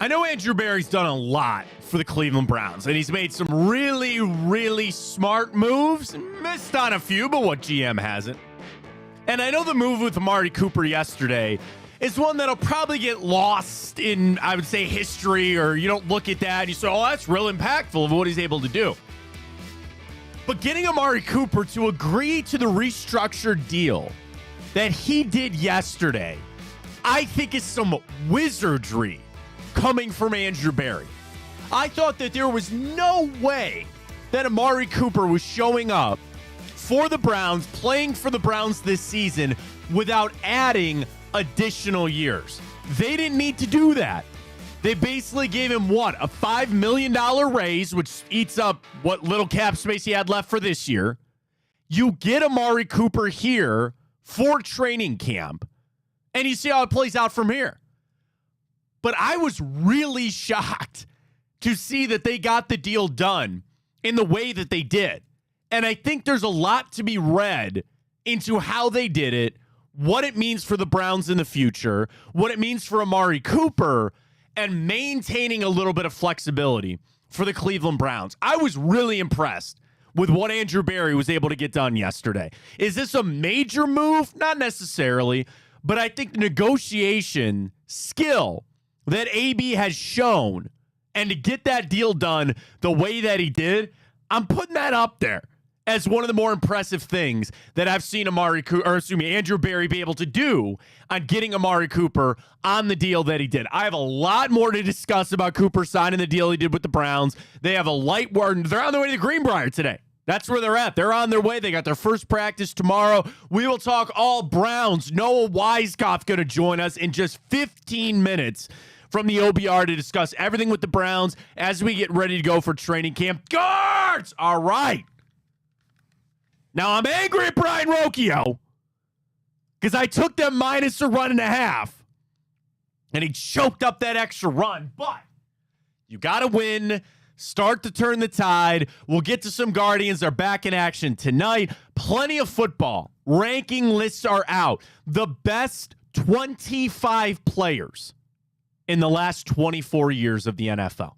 I know Andrew Berry's done a lot for the Cleveland Browns, and he's made some really, really smart moves. Missed on a few, but what GM hasn't? And I know the move with Amari Cooper yesterday is one that'll probably get lost in, I would say, history, or you don't look at that and you say, oh, that's real impactful of what he's able to do. But getting Amari Cooper to agree to the restructured deal that he did yesterday, I think is some wizardry coming from Andrew Berry. I thought that there was no way that Amari Cooper was showing up for the Browns, playing for the Browns this season without adding additional years. They didn't need to do that. They basically gave him what? A $5 million raise, which eats up what little cap space he had left for this year. You get Amari Cooper here for training camp, and you see how it plays out from here. But I was really shocked to see that they got the deal done in the way that they did. And I think there's a lot to be read into how they did it, what it means for the Browns in the future, what it means for Amari Cooper, and maintaining a little bit of flexibility for the Cleveland Browns. I was really impressed with what Andrew Berry was able to get done yesterday. Is this a major move? Not necessarily, but I think the negotiation skill that AB has shown, and to get that deal done the way that he did, I'm putting that up there as one of the more impressive things that I've seen Andrew Berry be able to do on getting Amari Cooper on the deal that he did. I have a lot more to discuss about Cooper signing the deal he did with the Browns. They have a light word. They're on their way to the Greenbrier today. That's where they're at. They're on their way. They got their first practice tomorrow. We will talk all Browns. Noah Weiskopf going to join us in just 15 minutes from the OBR to discuss everything with the Browns as we get ready to go for training camp. Guards! All right. Now, I'm angry at Brian Rocchio because I took them minus a run and a half, and he choked up that extra run. But you got to win. Start to turn the tide. We'll get to some Guardians. They're back in action tonight. Plenty of football. Ranking lists are out. The best 25 players in the last 24 years of the NFL.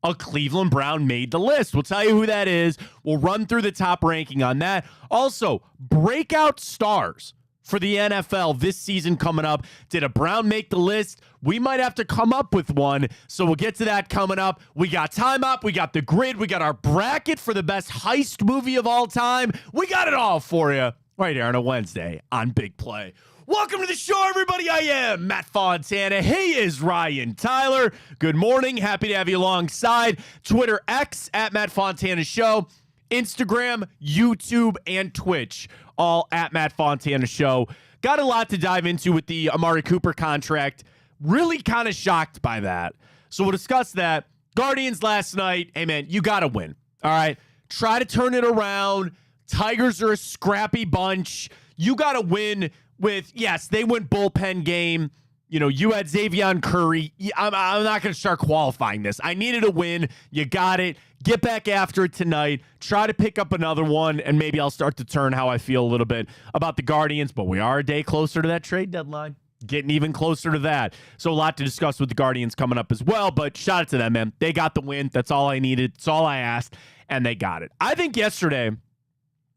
A Cleveland Brown made the list. We'll tell you who that is. We'll run through the top ranking on that. Also, breakout stars for the NFL this season coming up. Did a Brown make the list? We might have to come up with one, so we'll get to that coming up. We got Time Up. We got the grid. We got our bracket for the best heist movie of all time. We got it all for you right here on a Wednesday on Big Play. Welcome to the show, everybody. I am Matt Fontana. He is Ryan Tyler. Good morning. Happy to have you alongside. Twitter X at Matt Fontana Show. Instagram, YouTube, and Twitch, all at Matt Fontana Show. Got a lot to dive into with the Amari Cooper contract. Really kind of shocked by that. So we'll discuss that. Guardians last night. Hey, man, you got to win. All right. Try to turn it around. Tigers are a scrappy bunch. You got to win with, yes, they went bullpen game. You know, you had Xavier Curry. I'm not going to start qualifying this. I needed a win. You got it. Get back after it tonight. Try to pick up another one, and maybe I'll start to turn how I feel a little bit about the Guardians. But we are a day closer to that trade deadline. Getting even closer to that. So a lot to discuss with the Guardians coming up as well. But shout out to them, man. They got the win. That's all I needed. That's all I asked, and they got it. I think yesterday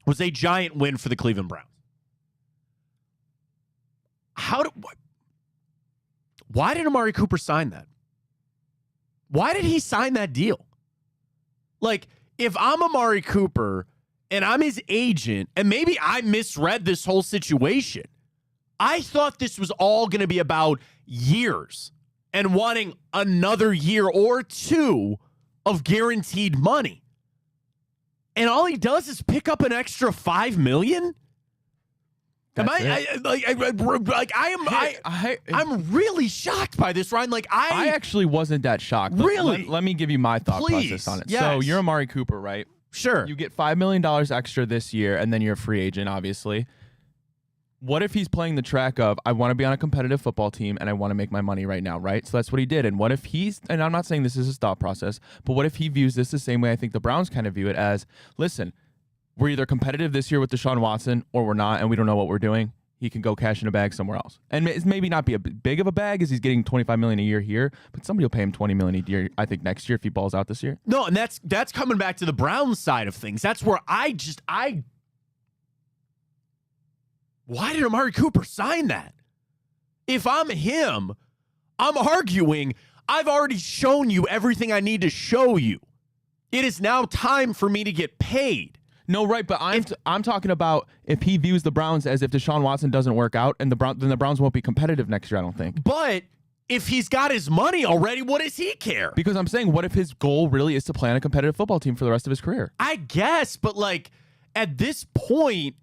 was a giant win for the Cleveland Browns. Why did Amari Cooper sign that? Why did he sign that deal? Like, if I'm Amari Cooper and I'm his agent, and maybe I misread this whole situation, I thought this was all going to be about years and wanting another year or two of guaranteed money. And all he does is pick up an extra $5 million? I'm really shocked by this, Ryan. Like I actually wasn't that shocked. Really? Let me give you my thought process on it. Yes. So you're Amari Cooper, right? Sure. You get $5 million extra this year, and then you're a free agent, obviously. What if he's playing the track of, I want to be on a competitive football team, and I want to make my money right now, right? So that's what he did. And what if and I'm not saying this is his thought process, but what if he views this the same way I think the Browns kind of view it as, listen, we're either competitive this year with Deshaun Watson or we're not, and we don't know what we're doing. he can go cash in a bag somewhere else. And it's maybe not be a big of a bag as he's getting $25 million a year here, but somebody will pay him $20 million a year, I think, next year if he balls out this year. No, and that's coming back to the Browns side of things. That's where why did Amari Cooper sign that? If I'm him, I'm arguing, I've already shown you everything I need to show you. It is now time for me to get paid. No, right, but I'm talking about if he views the Browns as if Deshaun Watson doesn't work out, and then the Browns won't be competitive next year, I don't think. But if he's got his money already, what does he care? Because I'm saying, what if his goal really is to play on a competitive football team for the rest of his career? I guess, but like at this point,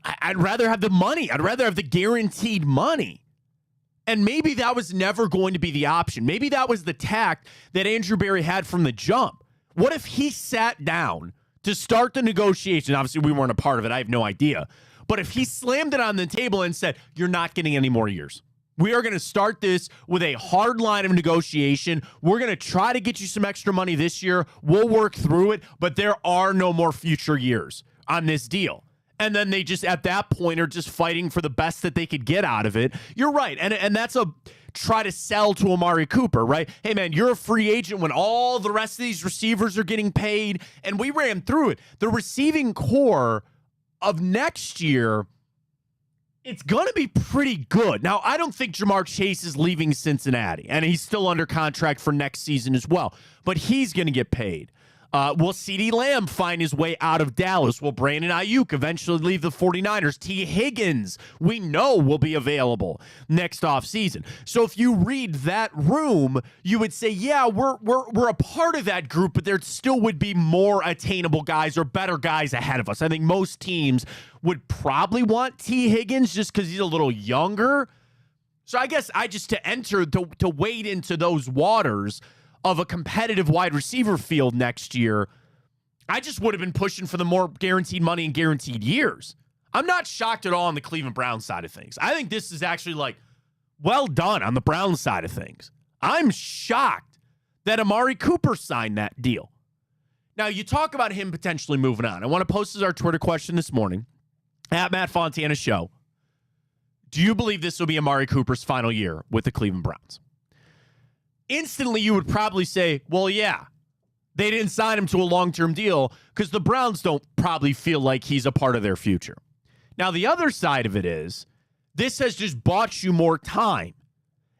I'd rather have the money. I'd rather have the guaranteed money. And maybe that was never going to be the option. Maybe that was the tact that Andrew Berry had from the jump. What if he sat down to start the negotiation? Obviously, we weren't a part of it. I have no idea. But if he slammed it on the table and said, you're not getting any more years. We are going to start this with a hard line of negotiation. We're going to try to get you some extra money this year. We'll work through it, but there are no more future years on this deal. And then they just, at that point, are just fighting for the best that they could get out of it. You're right. And that's a try to sell to Amari Cooper, right? Hey, man, you're a free agent when all the rest of these receivers are getting paid. And we ran through it. The receiving core of next year, it's going to be pretty good. Now, I don't think Jamar Chase is leaving Cincinnati, and he's still under contract for next season as well. But he's going to get paid. Will CeeDee Lamb find his way out of Dallas? Will Brandon Ayuk eventually leave the 49ers? T. Higgins, we know, will be available next offseason. So if you read that room, you would say, yeah, we're a part of that group, but there still would be more attainable guys or better guys ahead of us. I think most teams would probably want T. Higgins just because he's a little younger. So I guess to wade into those waters of a competitive wide receiver field next year, I just would have been pushing for the more guaranteed money and guaranteed years. I'm not shocked at all on the Cleveland Browns side of things. I think this is actually well done on the Browns side of things. I'm shocked that Amari Cooper signed that deal. Now, you talk about him potentially moving on. I want to post as our Twitter question this morning at Matt Fontana Show. Do you believe this will be Amari Cooper's final year with the Cleveland Browns? Instantly, you would probably say, well, yeah, they didn't sign him to a long-term deal because the Browns don't probably feel like he's a part of their future. Now, the other side of it is this has just bought you more time,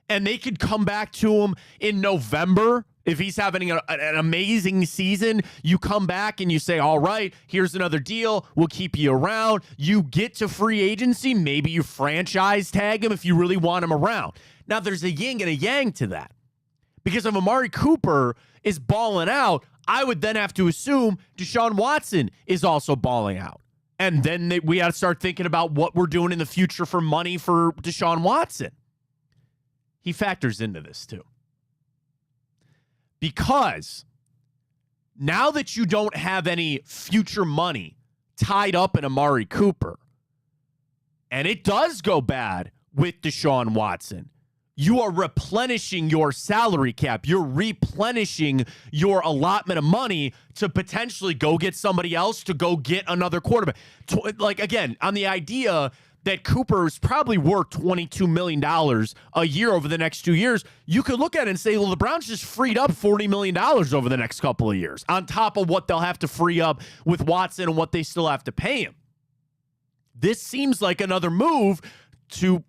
and they could come back to him in November. If he's having an amazing season, you come back and you say, all right, here's another deal. We'll keep you around. You get to free agency. Maybe you franchise tag him if you really want him around. Now, there's a yin and a yang to that. Because if Amari Cooper is balling out, I would then have to assume Deshaun Watson is also balling out. And then we got to start thinking about what we're doing in the future for money for Deshaun Watson. He factors into this too. Because now that you don't have any future money tied up in Amari Cooper, and it does go bad with Deshaun Watson, you are replenishing your salary cap. You're replenishing your allotment of money to potentially go get somebody else, to go get another quarterback. Again, on the idea that Cooper is probably worth $22 million a year over the next 2 years, you could look at it and say, well, the Browns just freed up $40 million over the next couple of years on top of what they'll have to free up with Watson and what they still have to pay him. This seems like another move to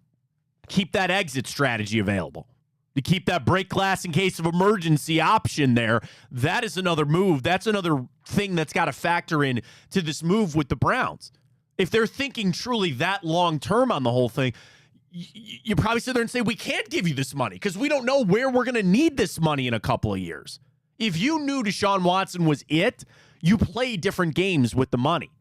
keep that exit strategy available, to keep that break glass in case of emergency option there. That is another move. That's another thing that's got to factor in to this move with the Browns. If they're thinking truly that long-term on the whole thing, you probably sit there and say, we can't give you this money because we don't know where we're going to need this money in a couple of years. If you knew Deshaun Watson was it, you play different games with the money.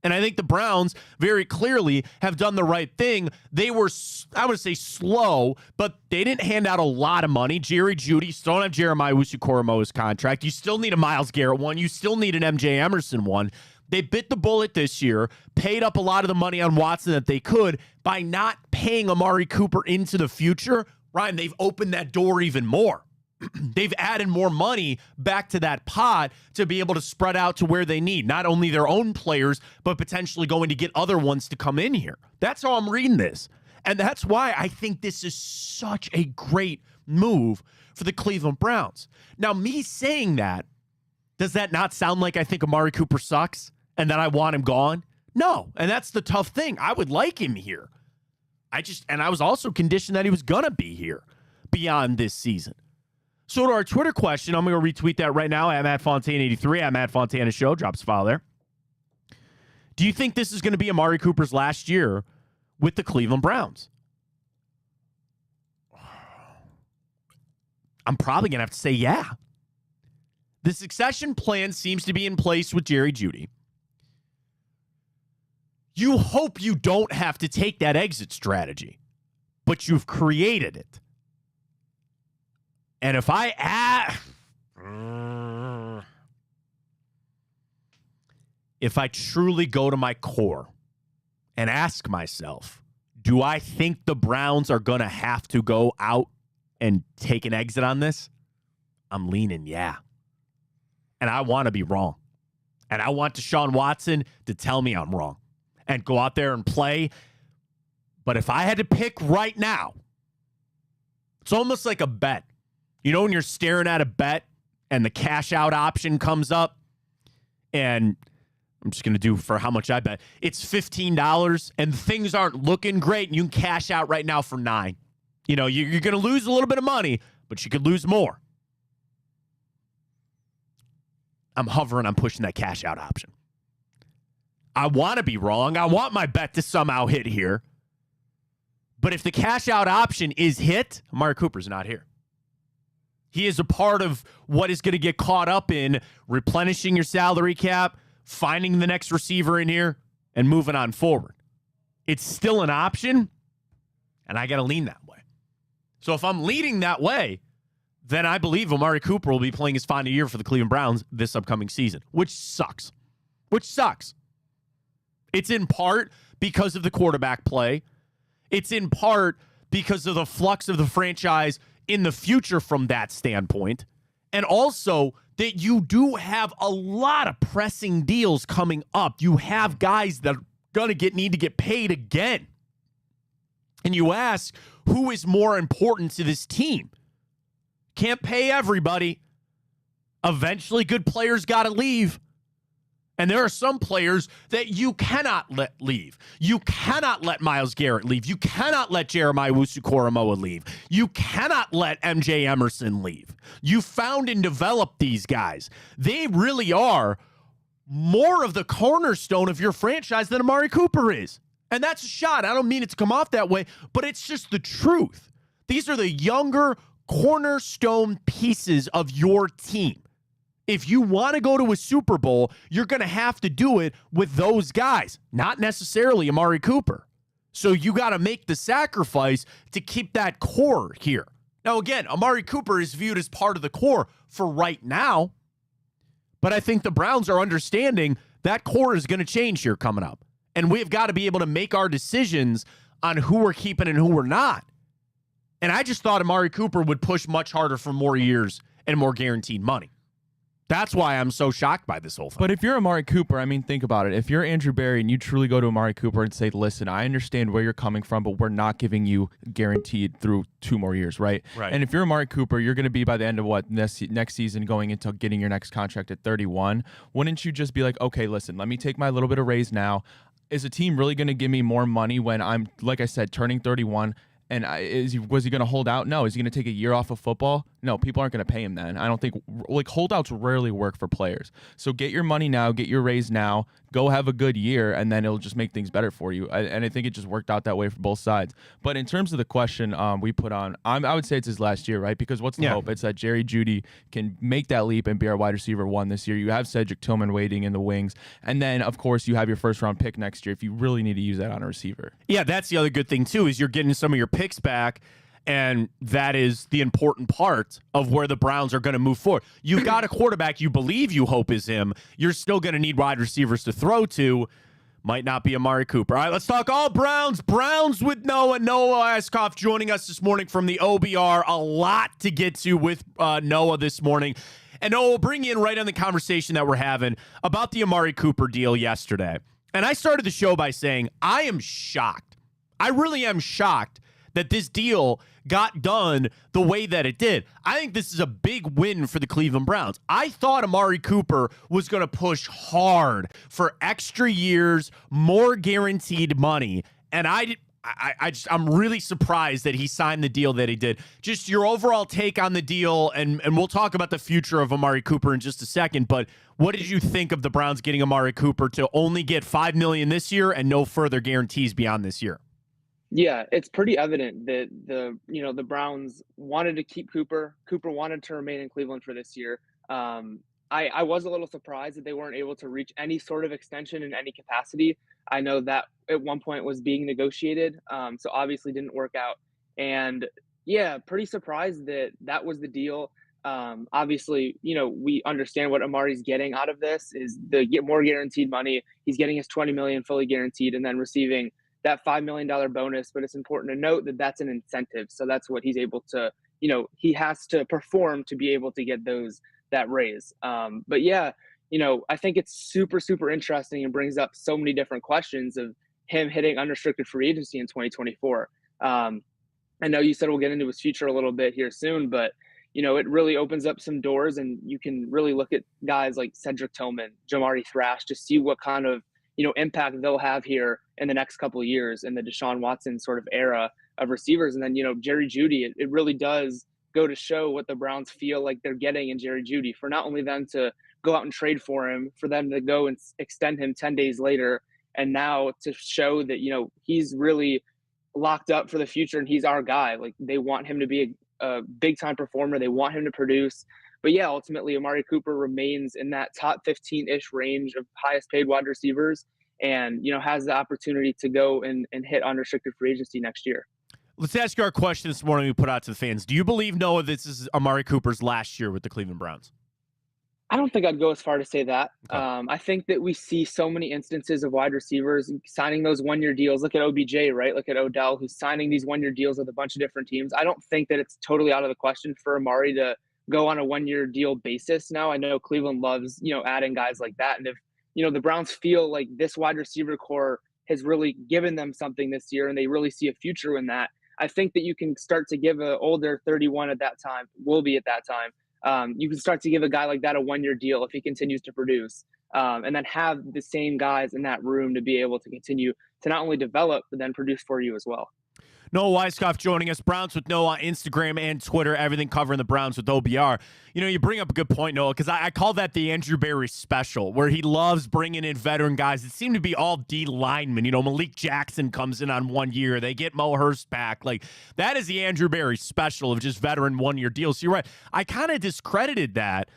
And I think the Browns very clearly have done the right thing. They were, I would say, slow, but they didn't hand out a lot of money. Jerry Jeudy, you still don't have Jeremiah Owusu-Koramoah's contract. You still need a Myles Garrett one. You still need an MJ Emerson one. They bit the bullet this year, paid up a lot of the money on Watson that they could by not paying Amari Cooper into the future. Ryan, they've opened that door even more. They've added more money back to that pot to be able to spread out to where they need, not only their own players, but potentially going to get other ones to come in here. That's how I'm reading this. And that's why I think this is such a great move for the Cleveland Browns. Now, me saying that, does that not sound like I think Amari Cooper sucks and that I want him gone? No. And that's the tough thing. I would like him here. I was also conditioned that he was going to be here beyond this season. So to our Twitter question, I'm going to retweet that right now. I'm at Fontana83. I'm at Fontana Show. Drops a file there. Do you think this is going to be Amari Cooper's last year with the Cleveland Browns? I'm probably going to have to say yeah. The succession plan seems to be in place with Jerry Jeudy. You hope you don't have to take that exit strategy, but you've created it. And if I truly go to my core and ask myself, do I think the Browns are going to have to go out and take an exit on this? I'm leaning yeah. And I want to be wrong. And I want Deshaun Watson to tell me I'm wrong and go out there and play. But if I had to pick right now, it's almost like a bet. You know when you're staring at a bet and the cash out option comes up, and I'm just going to do for how much I bet. It's $15 and things aren't looking great and you can cash out right now for $9. You know, you're going to lose a little bit of money, but you could lose more. I'm hovering, I'm pushing that cash out option. I want to be wrong. I want my bet to somehow hit here. But if the cash out option is hit, Amari Cooper's not here. He is a part of what is going to get caught up in replenishing your salary cap, finding the next receiver in here, and moving on forward. It's still an option, and I got to lean that way. So if I'm leaning that way, then I believe Amari Cooper will be playing his final year for the Cleveland Browns this upcoming season, which sucks. It's in part because of the quarterback play. It's in part because of the flux of the franchise in the future from that standpoint. And also that you do have a lot of pressing deals coming up. You have guys that are going to need to get paid again. And you ask, who is more important to this team? Can't pay everybody. Eventually, good players got to leave. And there are some players that you cannot let leave. You cannot let Myles Garrett leave. You cannot let Jeremiah Owusu-Koramoah leave. You cannot let MJ Emerson leave. You found and developed these guys. They really are more of the cornerstone of your franchise than Amari Cooper is. And that's a shot. I don't mean it to come off that way, but it's just the truth. These are the younger cornerstone pieces of your team. If you want to go to a Super Bowl, you're going to have to do it with those guys, not necessarily Amari Cooper. So you got to make the sacrifice to keep that core here. Now, again, Amari Cooper is viewed as part of the core for right now, but I think the Browns are understanding that core is going to change here coming up. And we've got to be able to make our decisions on who we're keeping and who we're not. And I just thought Amari Cooper would push much harder for more years and more guaranteed money. That's why I'm so shocked by this whole thing. But if you're Amari Cooper, I mean, think about it. If you're Andrew Berry and you truly go to Amari Cooper and say, listen, I understand where you're coming from, but we're not giving you guaranteed through 2 more years, right? Right. And if you're Amari Cooper, you're going to be by the end of next season going into getting your next contract at 31. Wouldn't you just be like, okay, listen, let me take my little bit of raise now. Is a team really going to give me more money when I'm, like I said, turning 31? And was he going to hold out? No. Is he going to take a year off of football? No, people aren't going to pay him then. I don't think, like, holdouts rarely work for players. So get your money now, get your raise now, go have a good year, and then it'll just make things better for you. And I think it just worked out that way for both sides. But in terms of the question we put on, I would say it's his last year, right? Because what's the hope? It's that Jerry Jeudy can make that leap and be our wide receiver 1 this year. You have Cedric Tillman waiting in the wings. And then, of course, you have your first-round pick next year if you really need to use that on a receiver. Yeah, that's the other good thing, too, is you're getting some of your picks back. And that is the important part of where the Browns are going to move forward. You've got a quarterback you believe you hope is him. You're still going to need wide receivers to throw to. might not be Amari Cooper. All right, let's talk all Browns. Browns with Noah. Noah Iskoff joining us this morning from the OBR. A lot to get to with Noah this morning. And Noah, we'll bring you in right on the conversation that we're having about the Amari Cooper deal yesterday. And I started the show by saying, I am shocked. I really am shocked that this deal got done the way that it did. I think this is a big win for the Cleveland Browns. I thought Amari Cooper was going to push hard for extra years, more guaranteed money, and I'm really surprised that he signed the deal that he did. Just your overall take on the deal, and we'll talk about the future of Amari Cooper in just a second, but what did you think of the Browns getting Amari Cooper to only get $5 million this year and no further guarantees beyond this year? Yeah, it's pretty evident that the Browns wanted to keep Cooper. Cooper wanted to remain in Cleveland for this year. I was a little surprised that they weren't able to reach any sort of extension in any capacity. I know that at one point was being negotiated, so obviously didn't work out. And yeah, pretty surprised that that was the deal. Obviously, we understand what Amari's getting out of this is get more guaranteed money. He's getting his $20 million fully guaranteed, and then receiving that $5 million bonus, but it's important to note that that's an incentive. So that's what he's able to, he has to perform to be able to get that raise. But yeah, I think it's super, super interesting and brings up so many different questions of him hitting unrestricted free agency in 2024. I know you said we'll get into his future a little bit here soon, but it really opens up some doors, and you can really look at guys like Cedric Tillman, Jamari Thrash, to see what kind of impact they'll have here in the next couple of years in the Deshaun Watson sort of era of receivers. And then, Jerry Jeudy, it really does go to show what the Browns feel like they're getting in Jerry Jeudy, for not only them to go out and trade for him, for them to go and extend him 10 days later, and now to show that, he's really locked up for the future and he's our guy. Like, they want him to be a big time performer. They want him to produce. But yeah, ultimately, Amari Cooper remains in that top 15-ish range of highest paid wide receivers, and has the opportunity to go and hit unrestricted free agency next year. Let's ask you our question this morning we put out to the fans. Do you believe, Noah, this is Amari Cooper's last year with the Cleveland Browns? I don't think I'd go as far to say that. Okay. I think that we see so many instances of wide receivers signing those one-year deals. Look at OBJ, right? Look at Odell, who's signing these one-year deals with a bunch of different teams. I don't think that it's totally out of the question for Amari to go on a one-year deal basis now. I know Cleveland loves, adding guys like that. And if, the Browns feel like this wide receiver core has really given them something this year and they really see a future in that, I think that you can start to give an older 31 at that time, will be at that time. You can start to give a guy like that a one-year deal if he continues to produce, and then have the same guys in that room to be able to continue to not only develop, but then produce for you as well. Noah Weiskopf joining us. Browns with Noah on Instagram and Twitter. Everything covering the Browns with OBR. You bring up a good point, Noah, because I call that the Andrew Berry special, where he loves bringing in veteran guys. It seemed to be all D linemen. Malik Jackson comes in on 1 year. They get Mo Hurst back. Like, that is the Andrew Berry special of just veteran one-year deals. You're right. I kind of discredited that,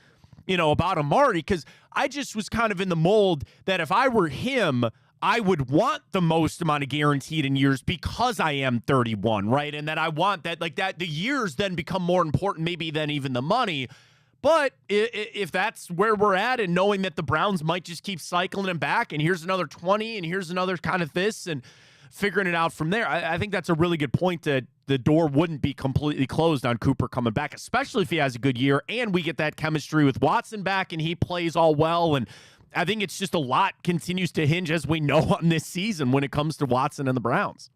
about Amari, because I just was kind of in the mold that if I were him, I would want the most amount of guaranteed in years because I am 31, right? And that I want that, the years then become more important maybe than even the money. But if that's where we're at, and knowing that the Browns might just keep cycling him back, and here's another 20, and here's another kind of this, and figuring it out from there, I think that's a really good point, that the door wouldn't be completely closed on Cooper coming back, especially if he has a good year and we get that chemistry with Watson back and he plays all well. And I think it's just a lot continues to hinge, as we know, on this season when it comes to Watson and the Browns.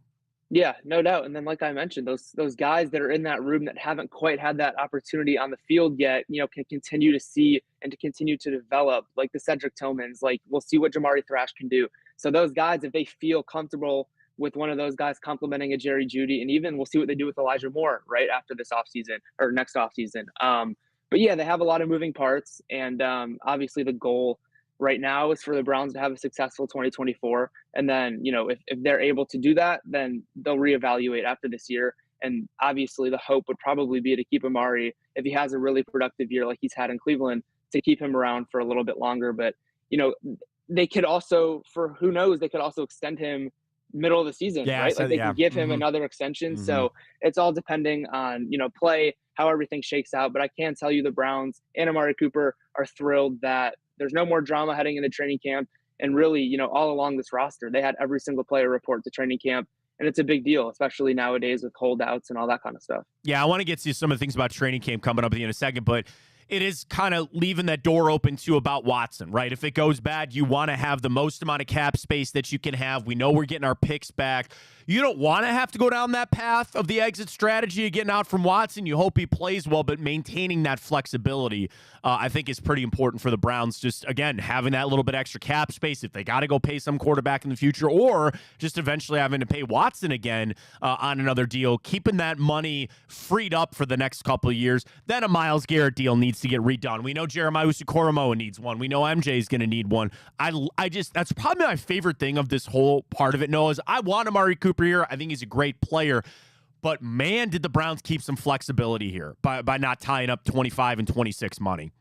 Yeah, no doubt. And then, like I mentioned, those guys that are in that room that haven't quite had that opportunity on the field yet, can continue to see and to continue to develop, like the Cedric Tillmans. Like, we'll see what Jamari Thrash can do. So those guys, if they feel comfortable with one of those guys complimenting a Jerry Jeudy, and even we'll see what they do with Elijah Moore right after this offseason or next offseason. But yeah, they have a lot of moving parts, and obviously the goal right now is for the Browns to have a successful 2024. And then, if they're able to do that, then they'll reevaluate after this year. And obviously the hope would probably be to keep Amari, if he has a really productive year like he's had in Cleveland, to keep him around for a little bit longer. But, they could also, for who knows, they could also extend him middle of the season, right? Like, they could give him another extension. So it's all depending on, play, how everything shakes out. But I can tell you the Browns and Amari Cooper are thrilled that there's no more drama heading into training camp, And really, all along this roster, they had every single player report to training camp. And it's a big deal, especially nowadays with holdouts and all that kind of stuff. Yeah, I want to get to some of the things about training camp coming up at the end of a second, but it is kind of leaving that door open to about Watson, right? If it goes bad, you want to have the most amount of cap space that you can have. We know we're getting our picks back. You don't want to have to go down that path of the exit strategy of getting out from Watson. You hope he plays well, but maintaining that flexibility, I think, is pretty important for the Browns. Just, again, having that little bit extra cap space if they got to go pay some quarterback in the future, or just eventually having to pay Watson again on another deal, keeping that money freed up for the next couple of years. Then a Myles Garrett deal needs to get redone. We know Jeremiah Usu-Koromoa needs one. We know MJ is going to need one. I just, that's probably my favorite thing of this whole part of it, Noah, is I want Amari Cooper here. I think he's a great player. But, man, did the Browns keep some flexibility here by not tying up 25 and 26 money.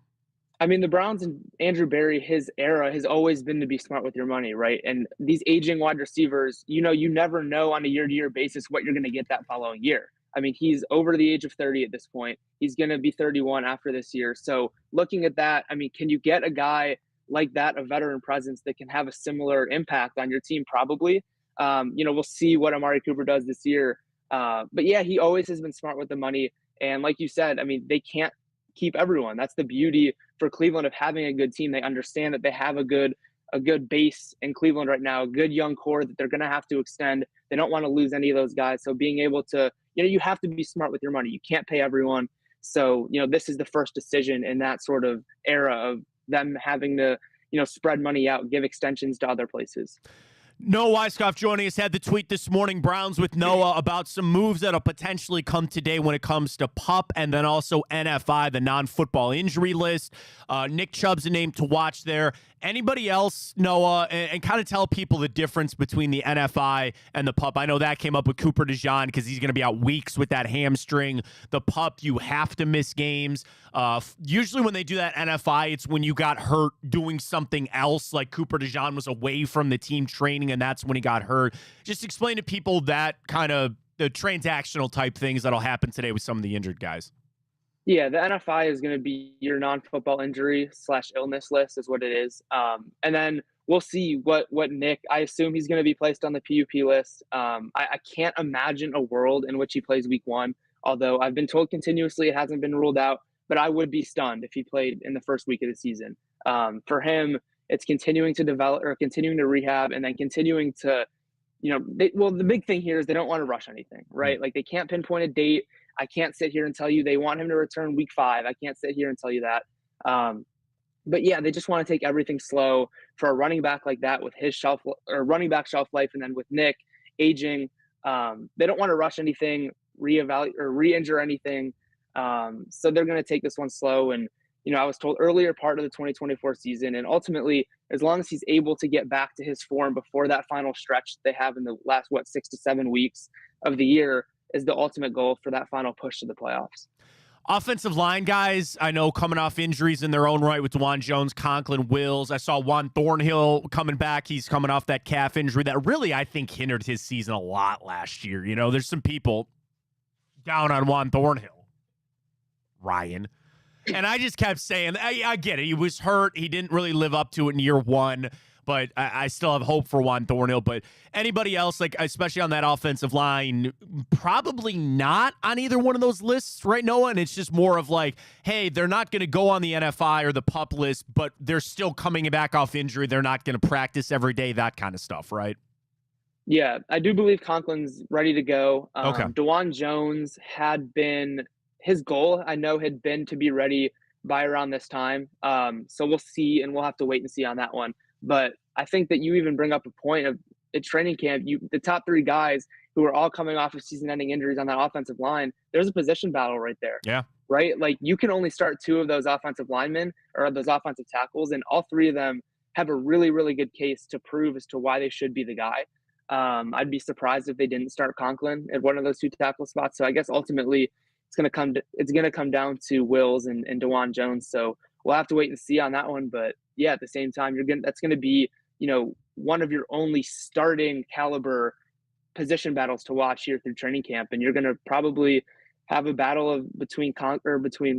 I mean, the Browns and Andrew Berry, his era has always been to be smart with your money, right? And these aging wide receivers, you never know on a year-to-year basis what you're going to get that following year. I mean, he's over the age of 30 at this point. He's going to be 31 after this year. So looking at that, I mean, can you get a guy like that, a veteran presence that can have a similar impact on your team? Probably. We'll see what Amari Cooper does this year. But yeah, he always has been smart with the money. And like you said, I mean, they can't keep everyone. That's the beauty for Cleveland of having a good team. They understand that they have a good base in Cleveland right now, a good young core that they're going to have to extend. They don't want to lose any of those guys. So being able to, you have to be smart with your money. You can't pay everyone. So, this is the first decision in that sort of era of them having to, spread money out, give extensions to other places. Noah Weiskopf joining us. Had the tweet this morning, Browns with Noah, about some moves that'll potentially come today when it comes to PUP and then also NFI, the non-football injury list. Nick Chubb's a name to watch there. Anybody else, Noah, and kind of tell people the difference between the NFI and the PUP? I know that came up with Cooper DeJean because he's going to be out weeks with that hamstring. The PUP, you have to miss games. Usually when they do that NFI, it's when you got hurt doing something else, like Cooper DeJean was away from the team training, and that's when he got hurt. Just explain to people that kind of the transactional type things that'll happen today with some of the injured guys. Yeah, the NFI is going to be your non-football injury / illness list is what it is. And then we'll see what Nick, I assume he's going to be placed on the PUP list. I can't imagine a world in which he plays week 1, although I've been told continuously it hasn't been ruled out, but I would be stunned if he played in the first week of the season. For him, it's continuing to develop or continuing to rehab and then continuing to, the big thing here is they don't want to rush anything, right? Like they can't pinpoint a date. I can't sit here and tell you they want him to return week 5. I can't sit here and tell you that. But yeah, they just want to take everything slow for a running back like that with his running back shelf life. And then with Nick aging, they don't want to rush anything, reevaluate or re-injure anything. So they're going to take this one slow. And, I was told earlier part of the 2024 season, and ultimately, as long as he's able to get back to his form before that final stretch they have in the last, 6 to 7 weeks of the year, is the ultimate goal for that final push to the playoffs. Offensive line guys, I know coming off injuries in their own right with DeJuan Jones, Conklin, Wills. I saw Juan Thornhill coming back. He's coming off that calf injury that really, I think, hindered his season a lot last year. There's some people down on Juan Thornhill, Ryan. And I just kept saying, I get it. He was hurt. He didn't really live up to it in year 1. But I still have hope for Juan Thornhill. But anybody else, like especially on that offensive line, probably not on either one of those lists, right, Noah? And it's just more of like, hey, they're not going to go on the NFI or the PUP list, but they're still coming back off injury. They're not going to practice every day, that kind of stuff, right? Yeah, I do believe Conklin's ready to go. Okay. DeJuan Jones had been – his goal, I know, had been to be ready by around this time. So we'll see, and we'll have to wait and see on that one. But I think that you even bring up a point of at training camp, the top 3 guys who are all coming off of season-ending injuries on that offensive line, there's a position battle right there. Yeah. Right? Like you can only start 2 of those offensive linemen or those offensive tackles, and all 3 of them have a really, really good case to prove as to why they should be the guy. I'd be surprised if they didn't start Conklin at one of those 2 tackle spots. So I guess ultimately it's going to come down to Wills and DeJuan Jones. So we'll have to wait and see on that one. But yeah, at the same time, that's going to be, one of your only starting caliber position battles to watch here through training camp. And you're going to probably have a battle between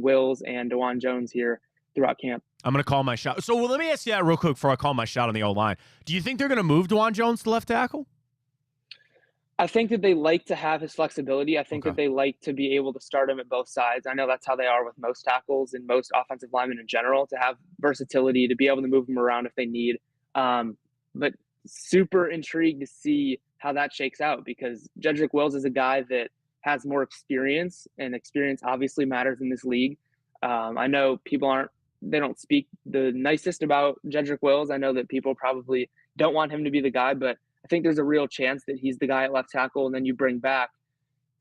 Wills and DeJuan Jones here throughout camp. I'm going to call my shot. So let me ask you that real quick before I call my shot on the O-line. Do you think they're going to move DeJuan Jones to left tackle? I think that they like to have his flexibility. I think Okay. that they like to be able to start him at both sides. I know that's how they are with most tackles and most offensive linemen in general, to have versatility, to be able to move him around if they need. But super intrigued to see how that shakes out, because Jedrick Wills is a guy that has more experience, and experience obviously matters in this league. I know people don't speak the nicest about Jedrick Wills. I know that people probably don't want him to be the guy, but I think there's a real chance that he's the guy at left tackle, and then you bring back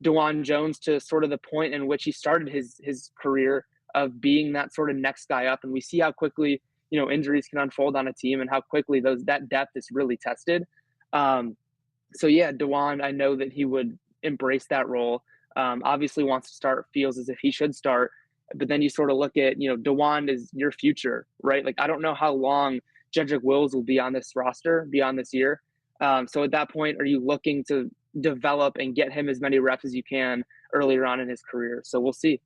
DeJuan Jones to sort of the point in which he started his career of being that sort of next guy up. And we see how quickly, injuries can unfold on a team and how quickly that depth is really tested. So yeah, DeJuan, I know that he would embrace that role. Obviously wants to start, feels as if he should start. But then you sort of look at, DeJuan is your future, right? Like, I don't know how long Jedrick Wills will be on this roster beyond this year. So at that point, are you looking to develop and get him as many reps as you can earlier on in his career? So we'll see.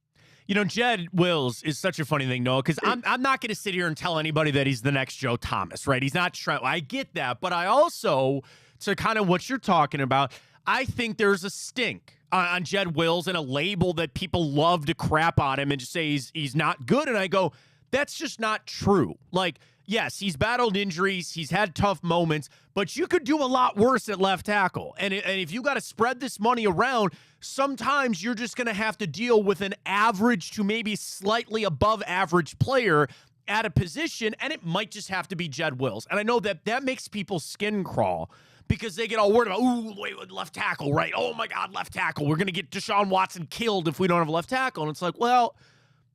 Jed Wills is such a funny thing, Noah, because I'm not going to sit here and tell anybody that he's the next Joe Thomas, right? He's not trying. I get that. But I also, to kind of what you're talking about, I think there's a stink on Jed Wills and a label that people love to crap on him and just say he's not good. And I go, that's just not true. Like, yes, he's battled injuries. He's had tough moments, but you could do a lot worse at left tackle. And if you got to spread this money around, sometimes you're just going to have to deal with an average to maybe slightly above average player at a position, and it might just have to be Jed Wills. And I know that makes people's skin crawl because they get all worried about, wait, left tackle, right? Oh, my God, left tackle. We're going to get Deshaun Watson killed if we don't have a left tackle. And it's like, well,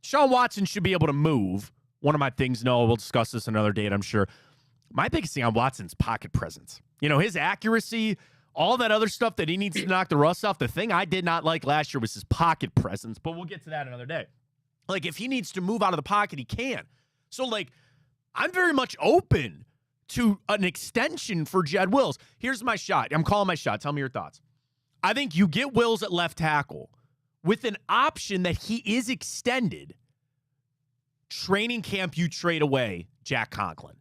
Deshaun Watson should be able to move. One of my things, Noah, we'll discuss this another date, I'm sure. My biggest thing on Watson's pocket presence. His accuracy, all that other stuff that he needs to knock the rust off. The thing I did not like last year was his pocket presence, but we'll get to that another day. Like, if he needs to move out of the pocket, he can. So, like, I'm very much open to an extension for Jed Wills. Here's my shot. I'm calling my shot. Tell me your thoughts. I think you get Wills at left tackle with an option that he is extended. Training camp, you trade away Jack Conklin.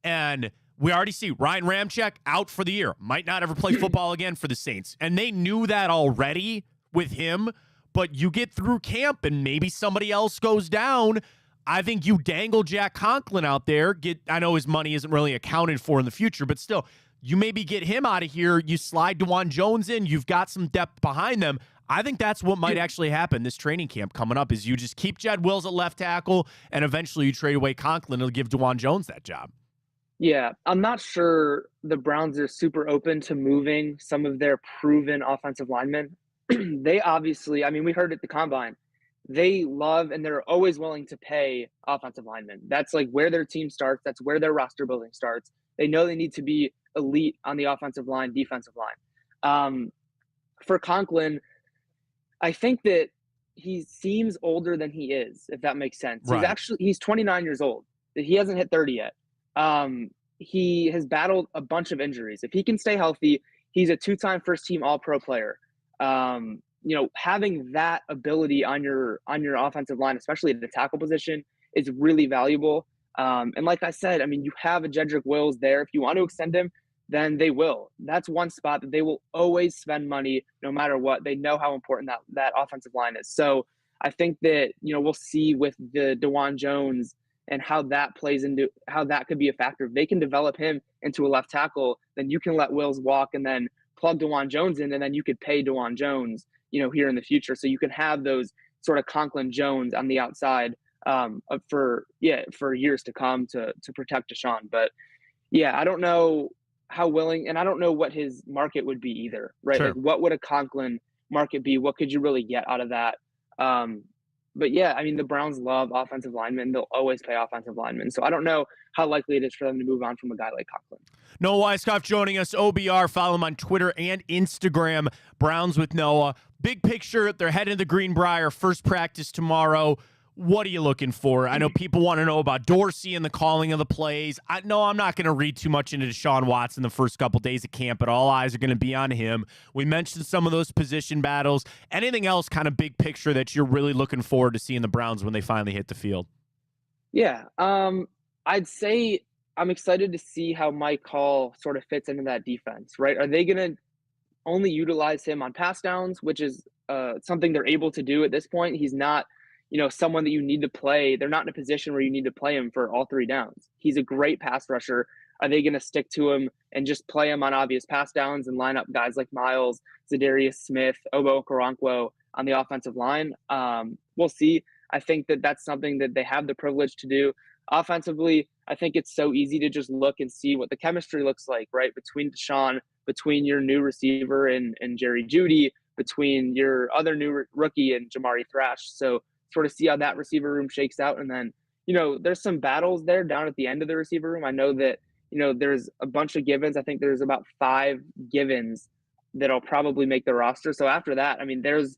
And we already see Ryan Ramczyk out for the year. Might not ever play football again for the Saints. And they knew that already with him. But you get through camp and maybe somebody else goes down. I think you dangle Jack Conklin out there. I know his money isn't really accounted for in the future, but still, you maybe get him out of here. You slide DeJuan Jones in. You've got some depth behind them. I think that's what might actually happen this training camp coming up is you just keep Jed Wills at left tackle, and eventually you trade away Conklin. It'll give DeJuan Jones that job. Yeah, I'm not sure the Browns are super open to moving some of their proven offensive linemen. They obviously, we heard at the Combine, they love and they're always willing to pay offensive linemen. That's like where their team starts. That's where their roster building starts. They know they need to be elite on the offensive line, defensive line. For Conklin, I think that he seems older than he is, if that makes sense. Right. He's 29 years old. He hasn't hit 30 yet. He has battled a bunch of injuries. If he can stay healthy, he's a 2-time first-team All-Pro player. Having that ability on your offensive line, especially at the tackle position, is really valuable. And like I said, you have a Jedrick Wills there. If you want to extend him, then they will. That's one spot that they will always spend money no matter what. They know how important that offensive line is. So I think that, we'll see with the DeJuan Jones and how that plays into how that could be a factor. If they can develop him into a left tackle, then you can let Wills walk and then plug DeJuan Jones in, and then you could pay DeJuan Jones, here in the future. So you can have those sort of Conklin Jones on the outside for years to come to protect Deshaun. But yeah, I don't know how willing, and I don't know what his market would be either, right? Sure. Like, what would a Conklin market be? What could you really get out of that? But yeah, the Browns love offensive linemen. They'll always pay offensive linemen. So I don't know how likely it is for them to move on from a guy like Conklin. Noah Weisskopf joining us, OBR. Follow him on Twitter and Instagram, Browns with Noah. Big picture, they're heading to the Greenbrier, first practice tomorrow. What are you looking for? I know people want to know about Dorsey and the calling of the plays. I'm not going to read too much into Deshaun Watson the first couple days of camp, but all eyes are going to be on him. We mentioned some of those position battles. Anything else kind of big picture that you're really looking forward to seeing the Browns when they finally hit the field? Yeah, I'd say I'm excited to see how Mike Hall sort of fits into that defense, right? Are they gonna only utilize him on pass downs, which is something they're able to do at this point? He's not, someone that you need to play. They're not in a position where you need to play him for all three downs. He's a great pass rusher. Are they going to stick to him and just play him on obvious pass downs and line up guys like Miles, Zadarius Smith, Obo Okoronkwo on the offensive line? We'll see. I think that that's something that they have the privilege to do. Offensively, I think it's so easy to just look and see what the chemistry looks like, right? Between Deshaun, between your new receiver and Jerry Jeudy, between your other new rookie and Jamari Thrash. So sort of see how that receiver room shakes out. And then, there's some battles there down at the end of the receiver room. I know that, there's a bunch of givens. I think there's about 5 givens that'll probably make the roster. So after that, I mean, there's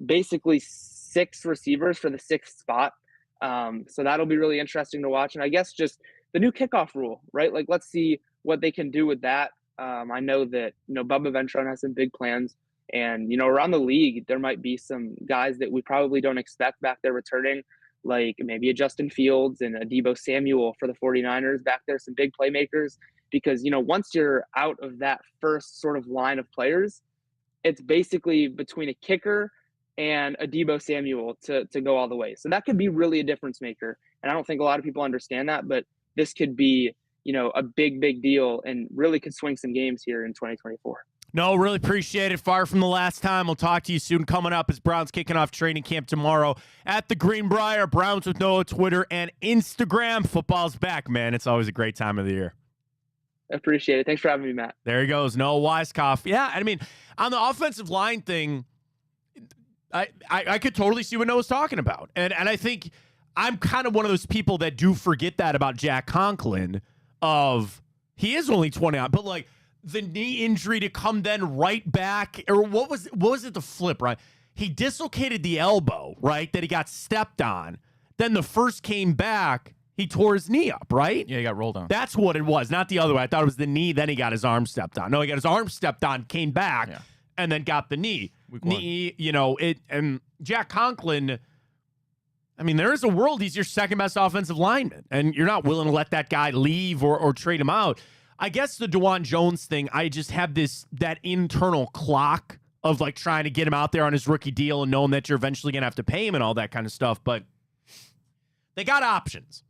basically 6 receivers for the 6th spot. So that'll be really interesting to watch. And I guess just the new kickoff rule, right? Like, let's see what they can do with that. I know that, Bubba Ventrone has some big plans. And, around the league, there might be some guys that we probably don't expect back there returning, like maybe a Justin Fields and a Deebo Samuel for the 49ers back there, some big playmakers. Because, once you're out of that first sort of line of players, it's basically between a kicker and a Deebo Samuel to go all the way. So that could be really a difference maker. And I don't think a lot of people understand that, but this could be, a big, big deal and really could swing some games here in 2024. No, really appreciate it. Far from the last time. We'll talk to you soon. Coming up as Browns kicking off training camp tomorrow at the Greenbrier. Browns with Noah, Twitter, and Instagram. Football's back, man. It's always a great time of the year. Appreciate it. Thanks for having me, Matt. There he goes. Noah Weiskopf. Yeah, I mean, on the offensive line thing, I could totally see what Noah's talking about. And I think I'm kind of one of those people that do forget that about Jack Conklin of he is only 20 out, but like the knee injury to come then right back, or what was it the flip, right? He dislocated the elbow, right? That he got stepped on. Then the first came back, he tore his knee up, right? Yeah, he got rolled on. That's what it was, not the other way. I thought it was the knee, then he got his arm stepped on. No, he got his arm stepped on, came back, and then got the knee. Knee, and Jack Conklin, I mean, there is a world he's your second best offensive lineman, and you're not willing to let that guy leave or trade him out. I guess the DeJuan Jones thing, I just have that internal clock of like trying to get him out there on his rookie deal and knowing that you're eventually going to have to pay him and all that kind of stuff. But they got options.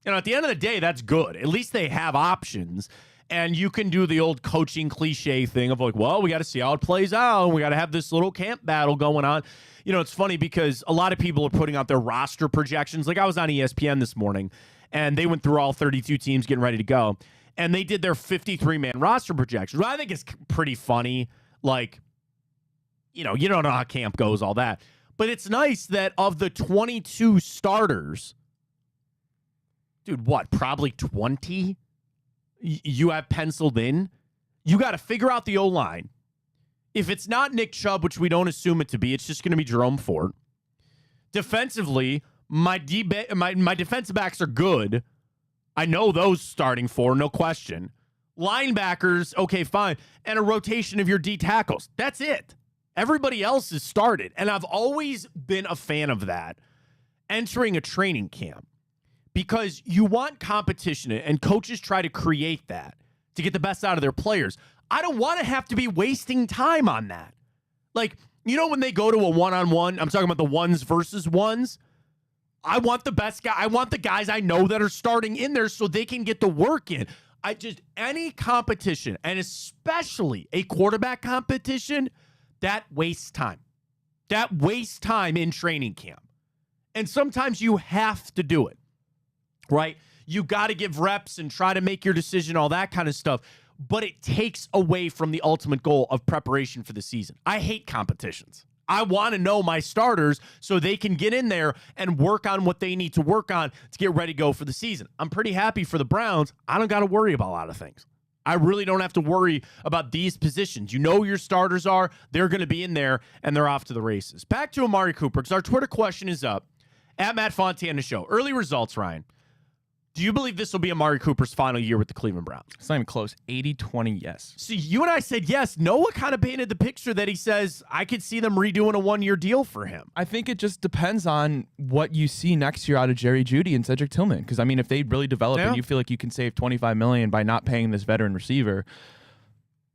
At the end of the day, that's good. At least they have options. And you can do the old coaching cliche thing of like, well, we got to see how it plays out. We got to have this little camp battle going on. It's funny because a lot of people are putting out their roster projections. Like I was on ESPN this morning, and they went through all 32 teams getting ready to go. And they did their 53-man roster projections. Well, I think it's pretty funny. Like, you don't know how camp goes, all that. But it's nice that of the 22 starters, dude, probably 20 you have penciled in? You got to figure out the O-line. If it's not Nick Chubb, which we don't assume it to be, it's just going to be Jerome Ford. Defensively, my defensive backs are good. I know those starting 4, no question. Linebackers, okay, fine. And a rotation of your D tackles. That's it. Everybody else is started. And I've always been a fan of that entering a training camp because you want competition and coaches try to create that to get the best out of their players. I don't want to have to be wasting time on that. Like, when they go to a one-on-one, I'm talking about the ones versus ones. I want the best guy. I want the guys I know that are starting in there so they can get the work in. Any competition, and especially a quarterback competition, that wastes time. That wastes time in training camp. And sometimes you have to do it, right? You got to give reps and try to make your decision, all that kind of stuff. But it takes away from the ultimate goal of preparation for the season. I hate competitions. I want to know my starters so they can get in there and work on what they need to work on to get ready to go for the season. I'm pretty happy for the Browns. I don't got to worry about a lot of things. I really don't have to worry about these positions. Your starters are. They're going to be in there, and they're off to the races. Back to Amari Cooper, because our Twitter question is up. At Matt Fontana Show. Early results, Ryan. Do you believe this will be Amari Cooper's final year with the Cleveland Browns? It's not even close. 80-20, yes. See, you and I said yes. Noah kind of painted the picture that he says, I could see them redoing a 1-year deal for him. I think it just depends on what you see next year out of Jerry Jeudy and Cedric Tillman. Because, I mean, if they really develop and you feel like you can save $25 million by not paying this veteran receiver,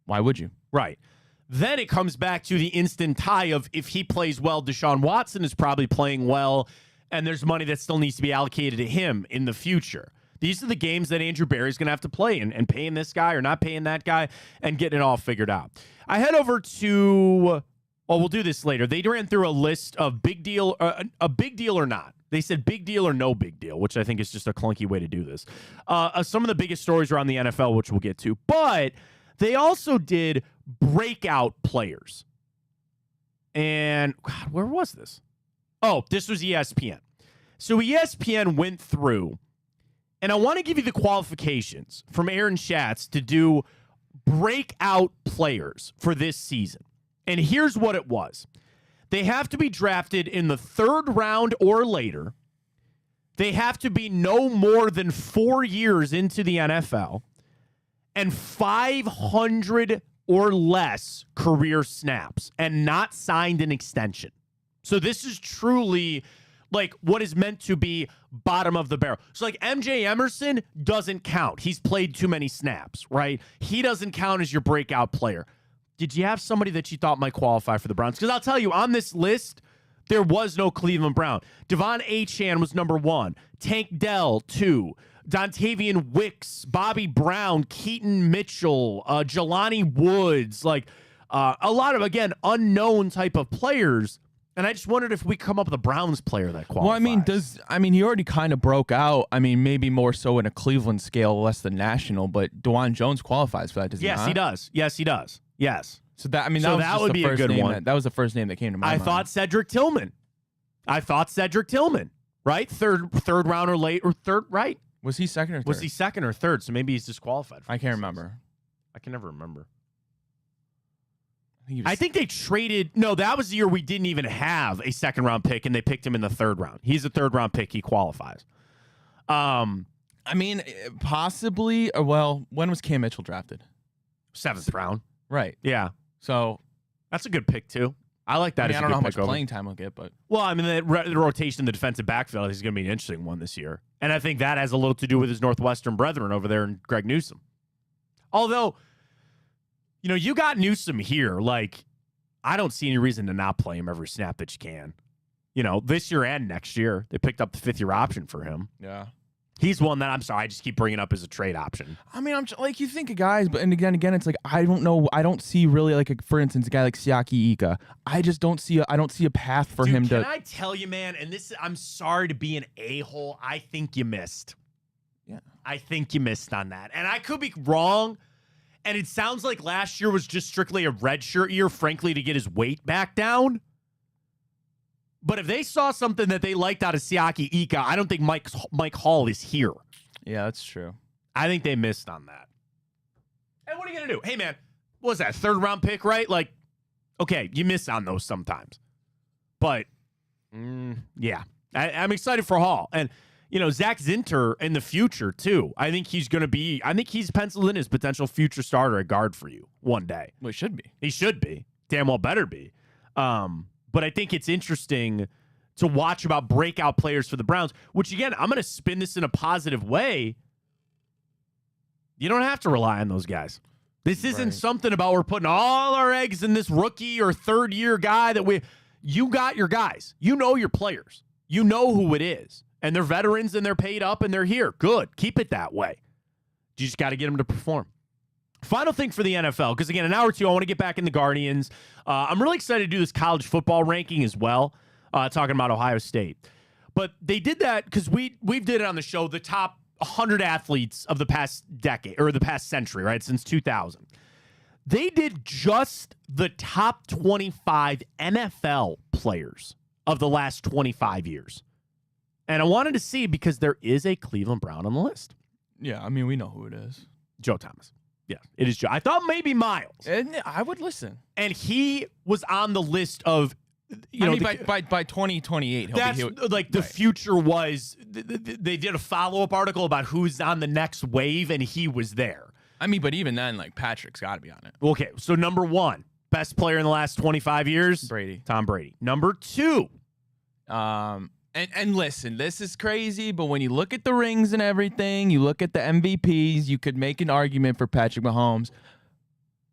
why would you? Right. Then it comes back to the instant tie of if he plays well, Deshaun Watson is probably playing well, and there's money that still needs to be allocated to him in the future. These are the games that Andrew Berry's going to have to play and paying this guy or not paying that guy and getting it all figured out. I head over to, well, we'll do this later. They ran through a list of big deal or not. They said big deal or no big deal, which I think is just a clunky way to do this. Some of the biggest stories around the NFL, which we'll get to, but they also did breakout players. And God, where was this? Oh, this was ESPN. So ESPN went through, and I want to give you the qualifications from Aaron Schatz to do breakout players for this season. And here's what it was. They have to be drafted in the 3rd round or later. They have to be no more than 4 years into the NFL and 500 or less career snaps and not signed an extension. So this is truly like what is meant to be bottom of the barrel. So like MJ Emerson doesn't count. He's played too many snaps, right? He doesn't count as your breakout player. Did you have somebody that you thought might qualify for the Browns? Because I'll tell you, on this list, there was no Cleveland Brown. Devon Achane was number 1. Tank Dell, 2. Dontavian Wicks, Bobby Brown, Keaton Mitchell, Jelani Woods, like a lot of, again, unknown type of players. And I just wondered if we come up with a Browns player that qualifies. Well, I mean, he already kind of broke out. I mean, maybe more so in a Cleveland scale, less than national, but DeJuan Jones qualifies for that, does he not? Yes, he does. Yes, he does. Yes. So that, I mean, that would be a good one. That was the first name that came to my mind. I thought Cedric Tillman, right? Third round or late or third, right? Was he second or third? Was he second or third? So maybe he's disqualified. I can't remember. I can never remember. I think they traded. No, that was the year we didn't even have a 2nd round pick, and they picked him in the 3rd round. He's a 3rd round pick. He qualifies. I mean, possibly. Well, when was Cam Mitchell drafted? 7th round. Right. Yeah. So that's a good pick too. I like that. I don't know how much playing time he'll get, but well, I mean, the rotation in the defensive backfield is going to be an interesting one this year, and I think that has a little to do with his Northwestern brethren over there and Greg Newsome. Although, you know, you got Newsome here. Like, I don't see any reason to not play him every snap that you can. You know, this year and next year, they picked up the 5th-year option for him. Yeah. He's one that, I'm sorry, I just keep bringing up as a trade option. I mean, I'm like, you think of guys, but and again, it's like, I don't know. I don't see really like, for instance, a guy like Siaki Ika. I just don't see a path for him to. Can I tell you, man, and this, I'm sorry to be an a-hole. I think you missed. Yeah. I think you missed on that. And I could be wrong. And it sounds like last year was just strictly a redshirt year, frankly, to get his weight back down. But if they saw something that they liked out of Siaki Ika, I don't think Mike Hall is here. Yeah, that's true. I think they missed on that. And what are you going to do? Hey, man, what was that, 3rd round pick, right? Like, okay, you miss on those sometimes. But, yeah, I'm excited for Hall. And, you know, Zach Zinter in the future, too. I think he's penciled in as potential future starter at guard for you one day. Well, he should be. He should be. Damn well better be. But I think it's interesting to watch about breakout players for the Browns, which, again, I'm going to spin this in a positive way. You don't have to rely on those guys. This isn't something about we're putting all our eggs in this rookie or 3rd-year guy you got your guys. You know your players. You know who it is. And they're veterans and they're paid up and they're here. Good. Keep it that way. You just got to get them to perform. Final thing for the NFL, because again, an hour or two, I want to get back in the Guardians. I'm really excited to do this college football ranking as well, talking about Ohio State. But they did that because we've did it on the show, the top 100 athletes of the past decade, or the past century, right, since 2000. They did just the top 25 NFL players of the last 25 years. And I wanted to see because there is a Cleveland Brown on the list. Yeah, I mean, we know who it is. Joe Thomas. Yeah, it is Joe. I thought maybe Miles. And I would listen. And he was on the list of by 2028, that's like the future was. They did a follow-up article about who's on the next wave, and he was there. I mean, but even then, like Patrick's got to be on it. Okay, so number 1, best player in the last 25 years, Brady. Tom Brady. Number 2, and listen, this is crazy, but when you look at the rings and everything, you look at the MVPs, you could make an argument for Patrick Mahomes.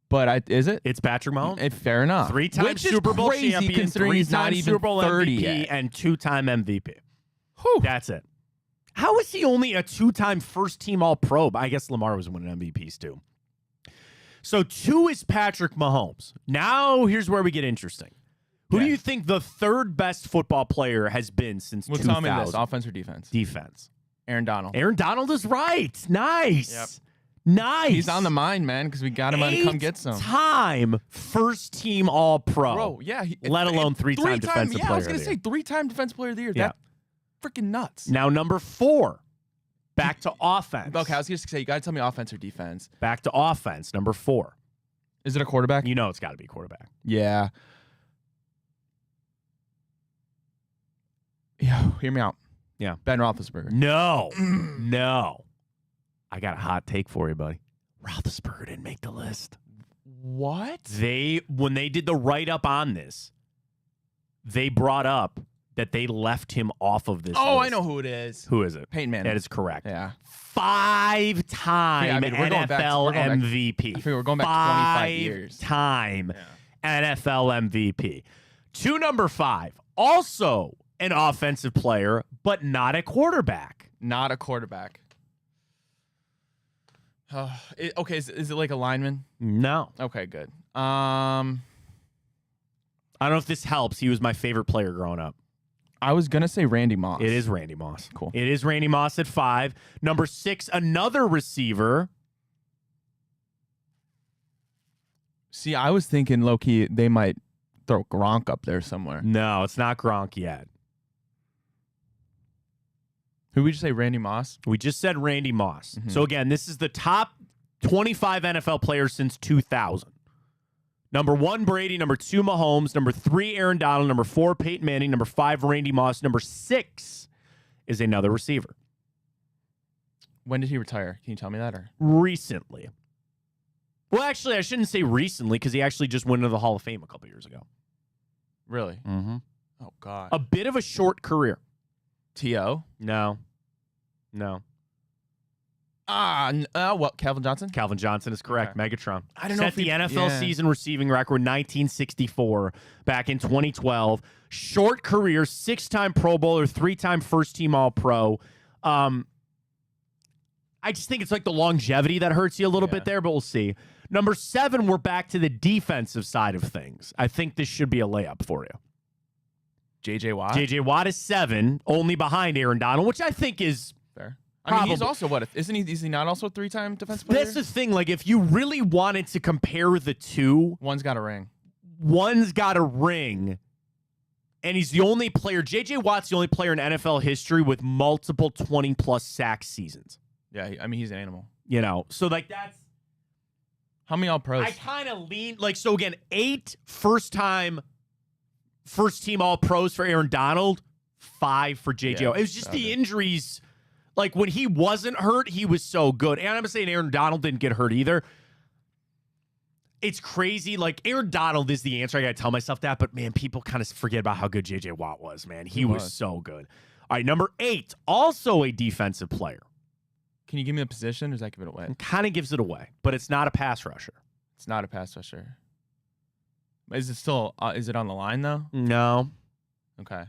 But is it? It's Patrick Mahomes. Fair enough. 3-time Super Bowl champion, considering he's not even Super Bowl 30 MVP, yet. and 2-time MVP. Whew. That's it. How is he only a 2-time first-team All-Pro? I guess Lamar was winning MVPs too. So 2 is Patrick Mahomes. Now here's where we get interesting. Who do you think the 3rd best football player has been since 2000? Tell me this: offense or defense? Defense. Aaron Donald. Aaron Donald is right. Nice. Yep. Nice. He's on the mind, man, because we got him to come get some. 8-time first-team All-Pro. Bro, yeah. Let alone 3-time defensive player. I was going to say 3-time defensive player of the year. Yeah. That's freaking nuts. Now, number 4, back to offense. Okay, I was going to say, you got to tell me offense or defense. Back to offense, number 4. Is it a quarterback? You know it's got to be quarterback. Yeah. Yeah, hear me out. Yeah. Ben Roethlisberger. No. No. I got a hot take for you, buddy. Roethlisberger didn't make the list. What? When they did the write-up on this, they brought up that they left him off of this Oh, list. I know who it is. Who is it? Peyton Manning. That is correct. Yeah. 5-time Yeah, I mean, we're going back- NFL we're going back- MVP. I figure we're going back 25 years. 5-time NFL MVP. To number 5, also an offensive player, but not a quarterback. Not a quarterback. Okay, is it like a lineman? No. Okay, good. I don't know if this helps. He was my favorite player growing up. I was going to say Randy Moss. It is Randy Moss. Cool. It is Randy Moss at 5. Number 6, another receiver. See, I was thinking low-key they might throw Gronk up there somewhere. No, it's not Gronk yet. Who would you say, Randy Moss? We just said Randy Moss. Mm-hmm. So, again, this is the top 25 NFL players since 2000. Number 1, Brady. Number 2, Mahomes. Number 3, Aaron Donald. Number 4, Peyton Manning. Number 5, Randy Moss. Number 6 is another receiver. When did he retire? Can you tell me that? Or Recently. Well, actually, I shouldn't say recently because he actually just went into the Hall of Fame a couple years ago. Really? Mm-hmm. Oh, God. A bit of a short career. T.O.? No. What? Calvin Johnson? Calvin Johnson is correct. Okay. Megatron. I don't know Set if the he- NFL yeah. season receiving record 1964 back in 2012. Short career, 6-time Pro Bowler, 3-time first-team All-Pro. I just think it's like the longevity that hurts you a little bit there, but we'll see. Number 7, we're back to the defensive side of things. I think this should be a layup for you. J.J. Watt? J.J. Watt is 7, only behind Aaron Donald, which I think is Fair. I mean, he's probably- also what? Isn't he? Is he not also a 3-time defensive player? That's the thing. Like, if you really wanted to compare the two, One's got a ring. one's got a ring, and he's the only player. J.J. Watt's the only player in NFL history with multiple 20-plus sack seasons. Yeah, I mean, he's an animal. You know, so like that's. How many All-Pros? I kind of lean like so again. 8 first-team All-Pros for Aaron Donald, 5 for J.J. Yeah, It was just the okay. injuries. Like when he wasn't hurt, he was so good. And I'm saying Aaron Donald didn't get hurt either. It's crazy. Like Aaron Donald is the answer. I gotta tell myself that, but man, people kind of forget about how good J.J. Watt was. Man, he was so good. All right, number 8, also a defensive player. Can you give me a position, or does that give it away? Kind of gives it away, but it's not a pass rusher. It's not a pass rusher. Is it still? Is it on the line though? No, Okay.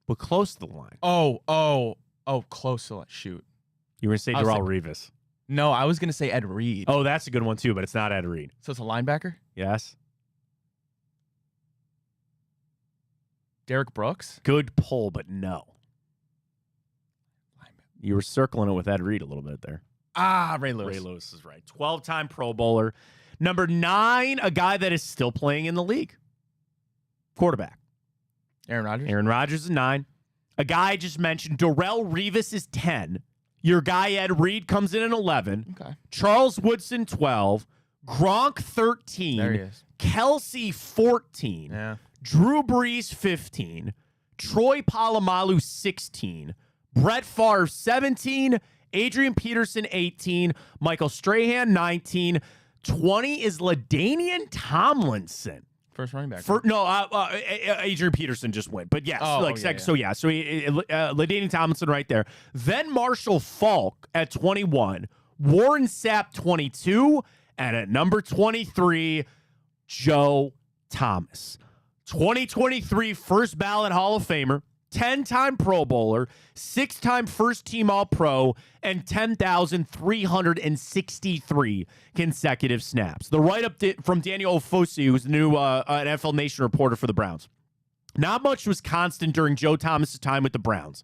but close to the line. Oh, close to shoot. You were gonna say I was Darrell like- Revis. No, I was gonna say Ed Reed. Oh, that's a good one too, but it's not Ed Reed. So it's a linebacker? Yes, Derek Brooks? good pull, but no. You were circling it with Ed Reed a little bit there. Ray Lewis. Ray Lewis is right. 12-time Pro Bowler. Number 9, a guy that is still playing in the league. Quarterback. Aaron Rodgers? Aaron Rodgers is 9. A guy I just mentioned, Darrell Revis is 10. Your guy Ed Reed comes in at 11. Okay. Charles Woodson 12. Gronk 13. There he is. Kelsey 14. Yeah. Drew Brees 15, Troy Polamalu 16, Brett Favre 17, Adrian Peterson 18, Michael Strahan 19, 20 is LaDainian Tomlinson. First running back. Adrian Peterson just went. But yes, yeah. So LaDainian Tomlinson right there. Then Marshall Faulk at 21, Warren Sapp 22, and at number 23, Joe Thomas. 2023 first ballot Hall of Famer, 10-time Pro Bowler, 6-time first-team All-Pro, and 10,363 consecutive snaps. The write-up from Daniel Ofosi, who's the new NFL Nation reporter for the Browns. Not much was constant during Joe Thomas's time with the Browns.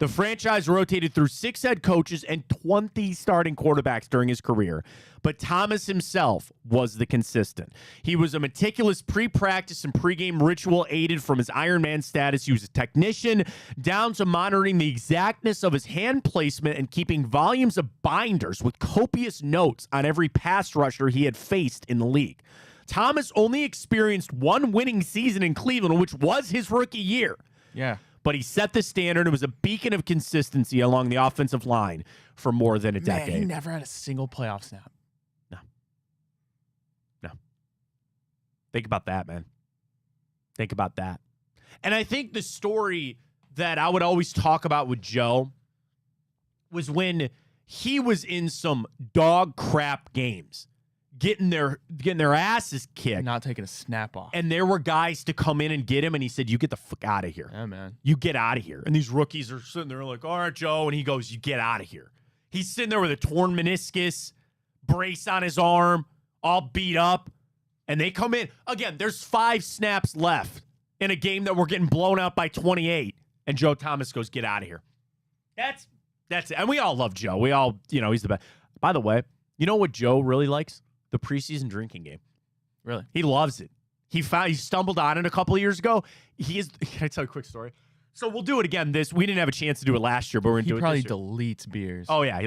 The franchise rotated through 6 head coaches and 20 starting quarterbacks during his career, but Thomas himself was the consistent. He was a meticulous pre-practice and pregame ritual aided from his Iron Man status. He was a technician down to monitoring the exactness of his hand placement and keeping volumes of binders with copious notes on every pass rusher he had faced in the league. Thomas only experienced one winning season in Cleveland, which was his rookie year. Yeah. But he set the standard and was a beacon of consistency along the offensive line for more than a decade. He never had a single playoff snap. No. Think about that, man. Think about that. And I think the story that I would always talk about with Joe was when he was in some dog crap games, getting their asses kicked. Not taking a snap off. And there were guys to come in and get him, and he said, you get the fuck out of here. Yeah, man. You get out of here. And these rookies are sitting there like, all right, Joe. And he goes, you get out of here. He's sitting there with a torn meniscus, brace on his arm, all beat up. And they come in. Again, there's 5 snaps left in a game that we're getting blown out by 28. And Joe Thomas goes, get out of here. That's it. And we all love Joe. We all, he's the best. By the way, you know what Joe really likes? The preseason drinking game. Really? He loves it. He stumbled on it a couple of years ago. Can I tell you a quick story? So we'll do it again. We didn't have a chance to do it last year, but we're going to do it this year. He probably deletes beers. Oh, yeah.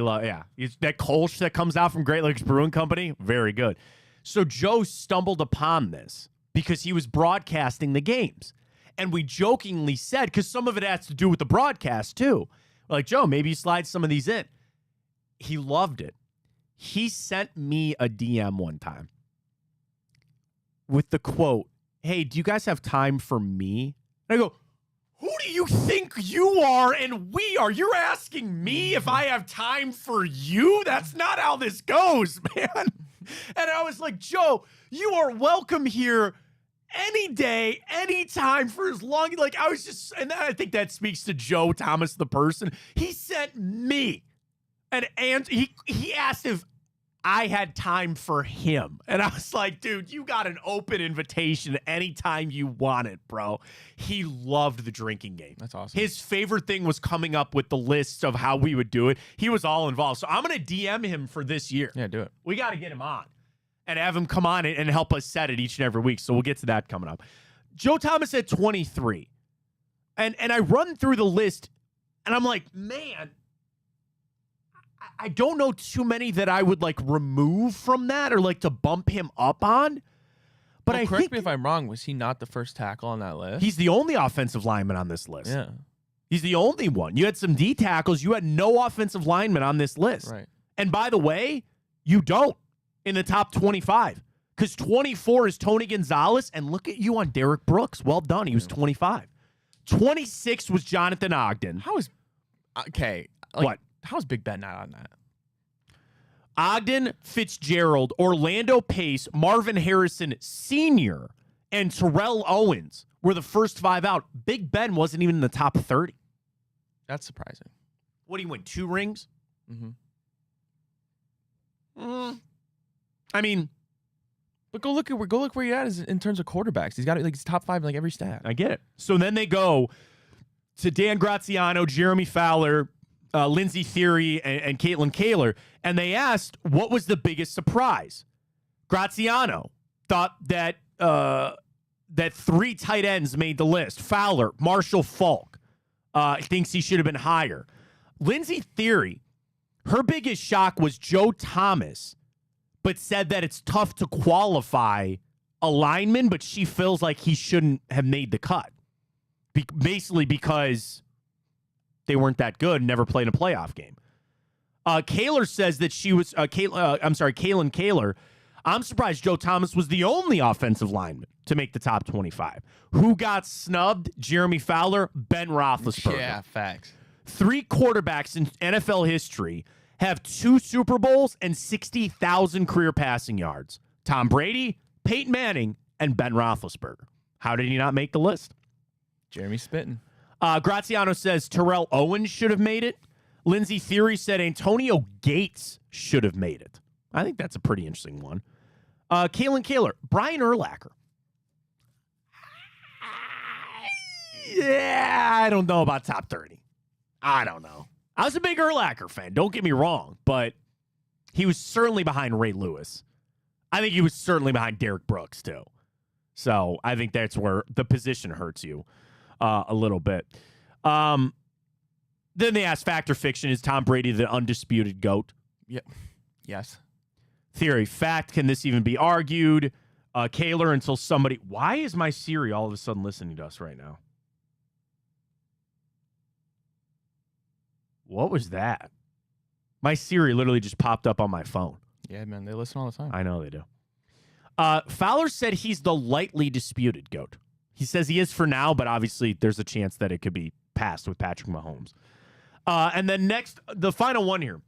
That Kolsch that comes out from Great Lakes Brewing Company, very good. So Joe stumbled upon this because he was broadcasting the games. And we jokingly said, because some of it has to do with the broadcast too. We're like, Joe, maybe you slide some of these in. He loved it. He sent me a DM one time with the quote, hey, do you guys have time for me? And I go, who do you think you are and we are? You're asking me if I have time for you? That's not how this goes, man. And I was like, Joe, you are welcome here any day, anytime, for as long. And I think that speaks to Joe Thomas, the person. He sent me and he asked if I had time for him. And I was like, dude, you got an open invitation anytime you want it, bro. He loved the drinking game. That's awesome. His favorite thing was coming up with the lists of how we would do it. He was all involved. So I'm going to DM him for this year. Yeah, do it. We got to get him on and have him come on and help us set it each and every week. So we'll get to that coming up. Joe Thomas at 23. And I run through the list, and I'm like, man, I don't know too many that I would remove from that or to bump him up on. But well, correct me if I'm wrong. Was he not the first tackle on that list? He's the only offensive lineman on this list. Yeah. He's the only one. You had some D tackles. You had no offensive linemen on this list. Right. And by the way, you don't in the top 25 because 24 is Tony Gonzalez. And look at you on Derek Brooks. Well done. He was 25. 26 was Jonathan Ogden. How is okay? What? How is Big Ben not on that? Ogden, Fitzgerald, Orlando Pace, Marvin Harrison Sr., and Terrell Owens were the first 5 out. Big Ben wasn't even in the top 30. That's surprising. What do you win? 2 rings? Mm-hmm. I mean, but go look where he at is in terms of quarterbacks. He's got he's top 5 in every stat. I get it. So then they go to Dan Graziano, Jeremy Fowler, Lindsey Theory, and Caitlin Kaler, and they asked what was the biggest surprise. Graziano thought that 3 tight ends made the list. Fowler, Marshall Faulk, thinks he should have been higher. Lindsey Theory, her biggest shock was Joe Thomas, but said that it's tough to qualify a lineman, but she feels like he shouldn't have made the cut. Basically because they weren't that good and never played a playoff game. Kaler says that she was, Kaylin Kaler, I'm surprised Joe Thomas was the only offensive lineman to make the top 25. Who got snubbed? Jeremy Fowler, Ben Roethlisberger. Yeah, facts. 3 quarterbacks in NFL history have 2 Super Bowls and 60,000 career passing yards. Tom Brady, Peyton Manning, and Ben Roethlisberger. How did he not make the list? Jeremy spitting. Graziano says Terrell Owens should have made it. Lindsay Theory said Antonio Gates should have made it. I think that's a pretty interesting one. Kalen Kaler, Brian Urlacher. Yeah, I don't know about top 30. I don't know. I was a big Urlacher fan, don't get me wrong, but he was certainly behind Ray Lewis. I think he was certainly behind Derek Brooks, too. So I think that's where the position hurts you a little bit. Then they asked Fact or Fiction, is Tom Brady the undisputed GOAT? Yeah. Yes. Theory, fact, can this even be argued? Kaler, until somebody... Why is my Siri all of a sudden listening to us right now? What was that? My Siri literally just popped up on my phone. Yeah, man, they listen all the time. I know they do. Fowler said he's the lightly disputed GOAT. He says he is for now, but obviously there's a chance that it could be passed with Patrick Mahomes. And then next, the final one here.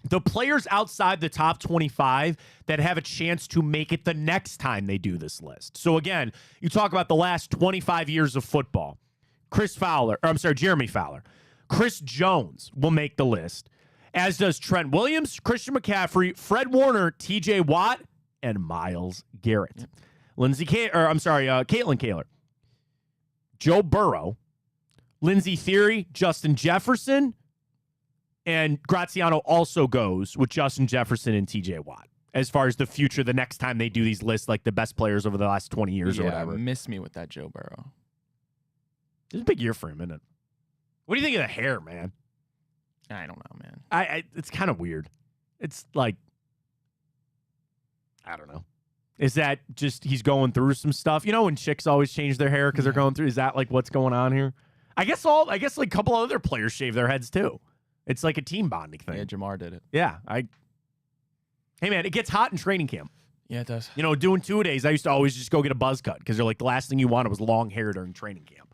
The players outside the top 25 that have a chance to make it the next time they do this list. So again, you talk about the last 25 years of football. Jeremy Fowler. Chris Jones will make the list, as does Trent Williams, Christian McCaffrey, Fred Warner, TJ Watt, and Myles Garrett. Yep. Caitlin Kaler. Joe Burrow, Lindsay Theory, Justin Jefferson, and Graziano also goes with Justin Jefferson and TJ Watt as far as the future, the next time they do these lists, like the best players over the last 20 years or whatever. Miss me with that Joe Burrow. It's a big year for him, isn't it? What do you think of the hair, man? I don't know, man. It's kind of weird. It's like, I don't know. Is that just he's going through some stuff? You know when chicks always change their hair because they're going through? Is that like what's going on here? I guess like a couple other players shave their heads too. It's like a team bonding thing. Yeah, Jamar did it. Yeah. Hey, man, it gets hot in training camp. Yeah, it does. You know, doing 2-a-days, I used to always just go get a buzz cut because they're like the last thing you wanted was long hair during training camp.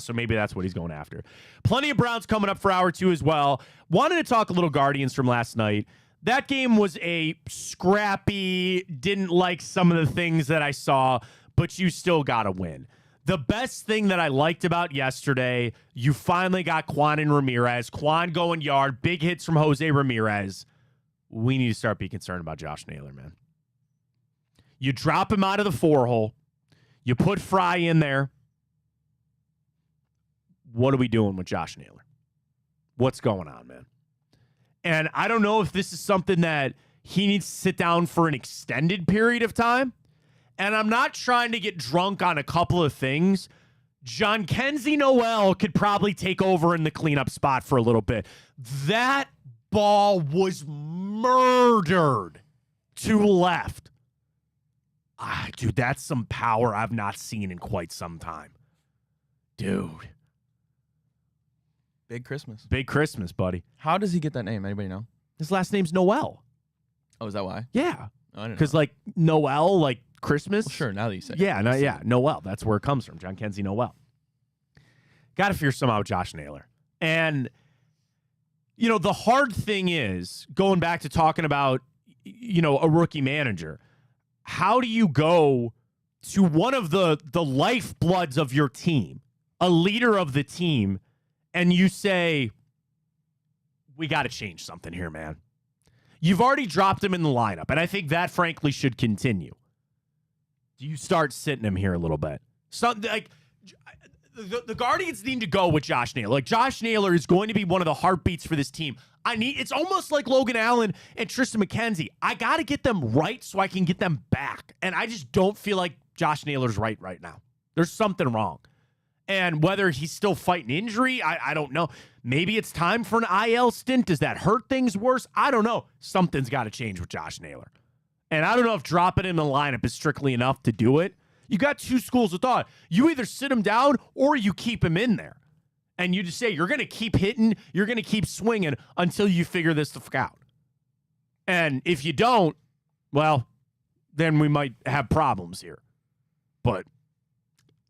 So maybe that's what he's going after. Plenty of Browns coming up for hour 2 as well. Wanted to talk a little Guardians from last night. That game was a scrappy, didn't like some of the things that I saw, but you still got to win. The best thing that I liked about yesterday, you finally got Quan and Ramirez. Quan going yard, big hits from Jose Ramirez. We need to start being concerned about Josh Naylor, man. You drop him out of the 4-hole. You put Fry in there. What are we doing with Josh Naylor? What's going on, man? And I don't know if this is something that he needs to sit down for an extended period of time. And I'm not trying to get drunk on a couple of things. John Kenzie Noel could probably take over in the cleanup spot for a little bit. That ball was murdered to left. Dude, that's some power I've not seen in quite some time. Dude. Big Christmas. Big Christmas, buddy. How does he get that name? Anybody know? His last name's Noel. Oh, is that why? Yeah. Oh, I didn't know. Because, like, Noel, like Christmas. Well, sure, now that you say it. Noel. That's where it comes from. John Kenzie Noel. Got to fear somehow Josh Naylor. And, you know, the hard thing is, going back to talking about, you know, a rookie manager, how do you go to one of the lifebloods of your team, a leader of the team, and you say, we got to change something here, man? You've already dropped him in the lineup, and I think that, frankly, should continue. Do you start sitting him here a little bit? Something like the Guardians need to go with Josh Naylor. Like, Josh Naylor is going to be one of the heartbeats for this team. It's almost like Logan Allen and Tristan McKenzie. I got to get them right so I can get them back. And I just don't feel like Josh Naylor's right now. There's something wrong. And whether he's still fighting injury, I don't know. Maybe it's time for an IL stint. Does that hurt things worse? I don't know. Something's got to change with Josh Naylor. And I don't know if dropping him in the lineup is strictly enough to do it. You got two schools of thought. You either sit him down or you keep him in there. And you just say, you're going to keep hitting, you're going to keep swinging until you figure this the fuck out. And if you don't, well, then we might have problems here. But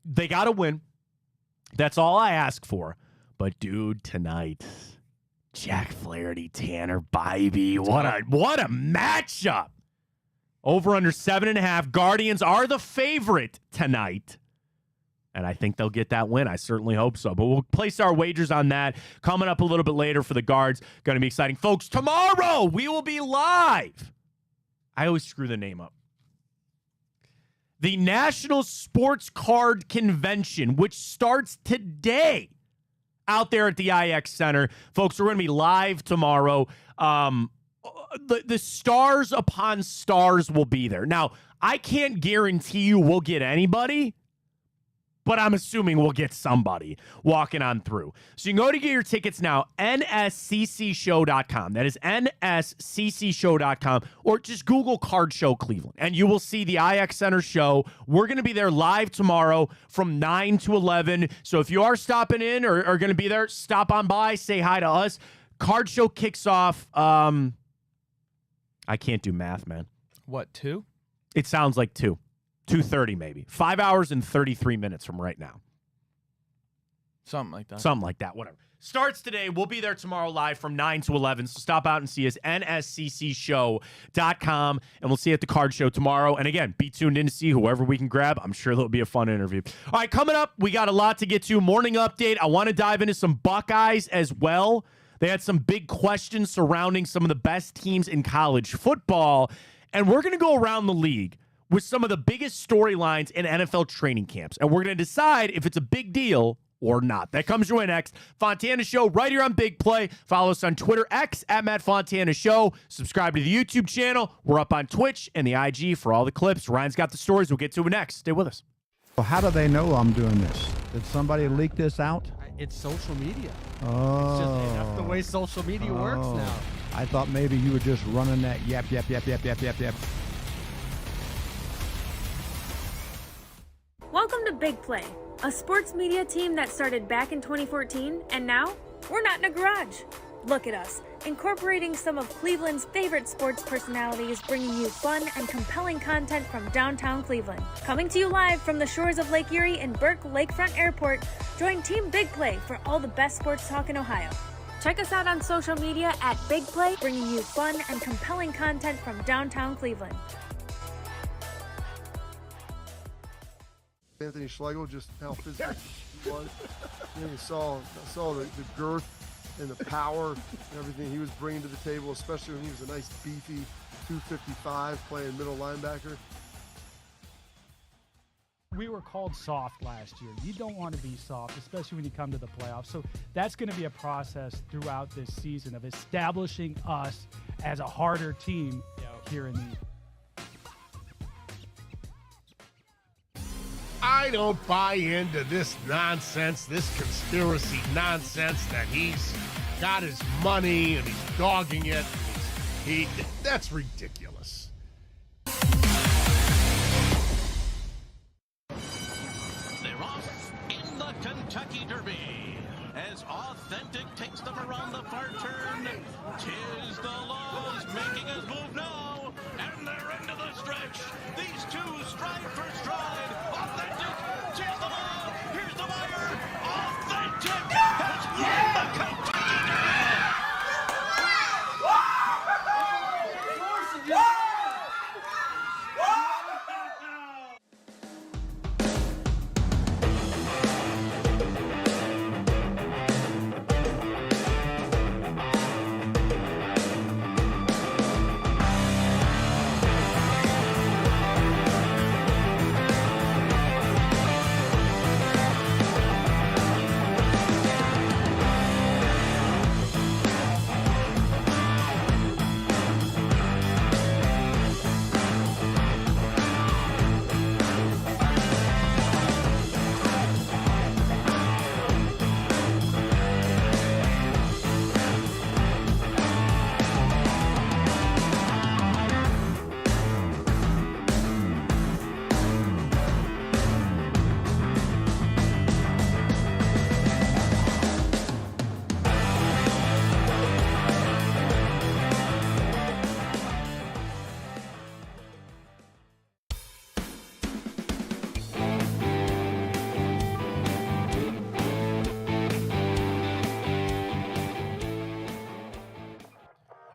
they got to win. That's all I ask for. But, dude, tonight, Jack Flaherty, Tanner Bybee, what a matchup. Over under 7.5. Guardians are the favorite tonight. And I think they'll get that win. I certainly hope so. But we'll place our wagers on that coming up a little bit later for the Guards. Going to be exciting. Folks, tomorrow we will be live. I always screw the name up. The National Sports Card Convention, which starts today out there at the IX Center. Folks, we're going to be live tomorrow. The stars upon stars will be there. Now, I can't guarantee you we'll get anybody, but I'm assuming we'll get somebody walking on through. So you can go to get your tickets now, nsccshow.com. That is nsccshow.com, or just Google Card Show Cleveland, and you will see the IX Center show. We're going to be there live tomorrow from 9 to 11. So if you are stopping in or are going to be there, stop on by, say hi to us. Card Show kicks off. I can't do math, man. What, 2? It sounds like 2. 2:30 maybe. 5 hours and 33 minutes from right now. Something like that. Something like that, whatever. Starts today. We'll be there tomorrow live from 9 to 11. So stop out and see us, nsccshow.com, and we'll see you at the card show tomorrow. And again, be tuned in to see whoever we can grab. I'm sure there'll be a fun interview. All right, coming up, we got a lot to get to. Morning update. I want to dive into some Buckeyes as well. They had some big questions surrounding some of the best teams in college football. And we're going to go around the league with some of the biggest storylines in NFL training camps. And we're going to decide if it's a big deal or not. That comes your way next. Fontana Show right here on Big Play. Follow us on Twitter, X, at Matt Fontana Show. Subscribe to the YouTube channel. We're up on Twitch and the IG for all the clips. Ryan's got the stories. We'll get to it next. Stay with us. Well, how do they know I'm doing this? Did somebody leak this out? It's social media. Oh. It's just, that's the way social media works now. I thought maybe you were just running that yap. Welcome to Big Play, a sports media team that started back in 2014, and now we're not in a garage. Look at us, incorporating some of Cleveland's favorite sports personalities, bringing you fun and compelling content from downtown Cleveland. Coming to you live from the shores of Lake Erie and Burke Lakefront Airport, join Team Big Play for all the best sports talk in Ohio. Check us out on social media at Big Play, bringing you fun and compelling content from downtown Cleveland. Anthony Schlegel, just how physical he was. You know, you saw the girth and the power and everything he was bringing to the table, especially when he was a nice beefy 255 playing middle linebacker. We were called soft last year. You don't want to be soft, especially when you come to the playoffs. So that's going to be a process throughout this season of establishing us as a harder team here in the I don't buy into this nonsense, this conspiracy nonsense that he's got his money and he's dogging it. That's ridiculous. They're off in the Kentucky Derby as Authentic takes them around the far turn. Tis the Laws making his move now, and they're into the stretch. These two stride for stride. Authentic, tis the Law. Here's the wire. Authentic has won the Kentucky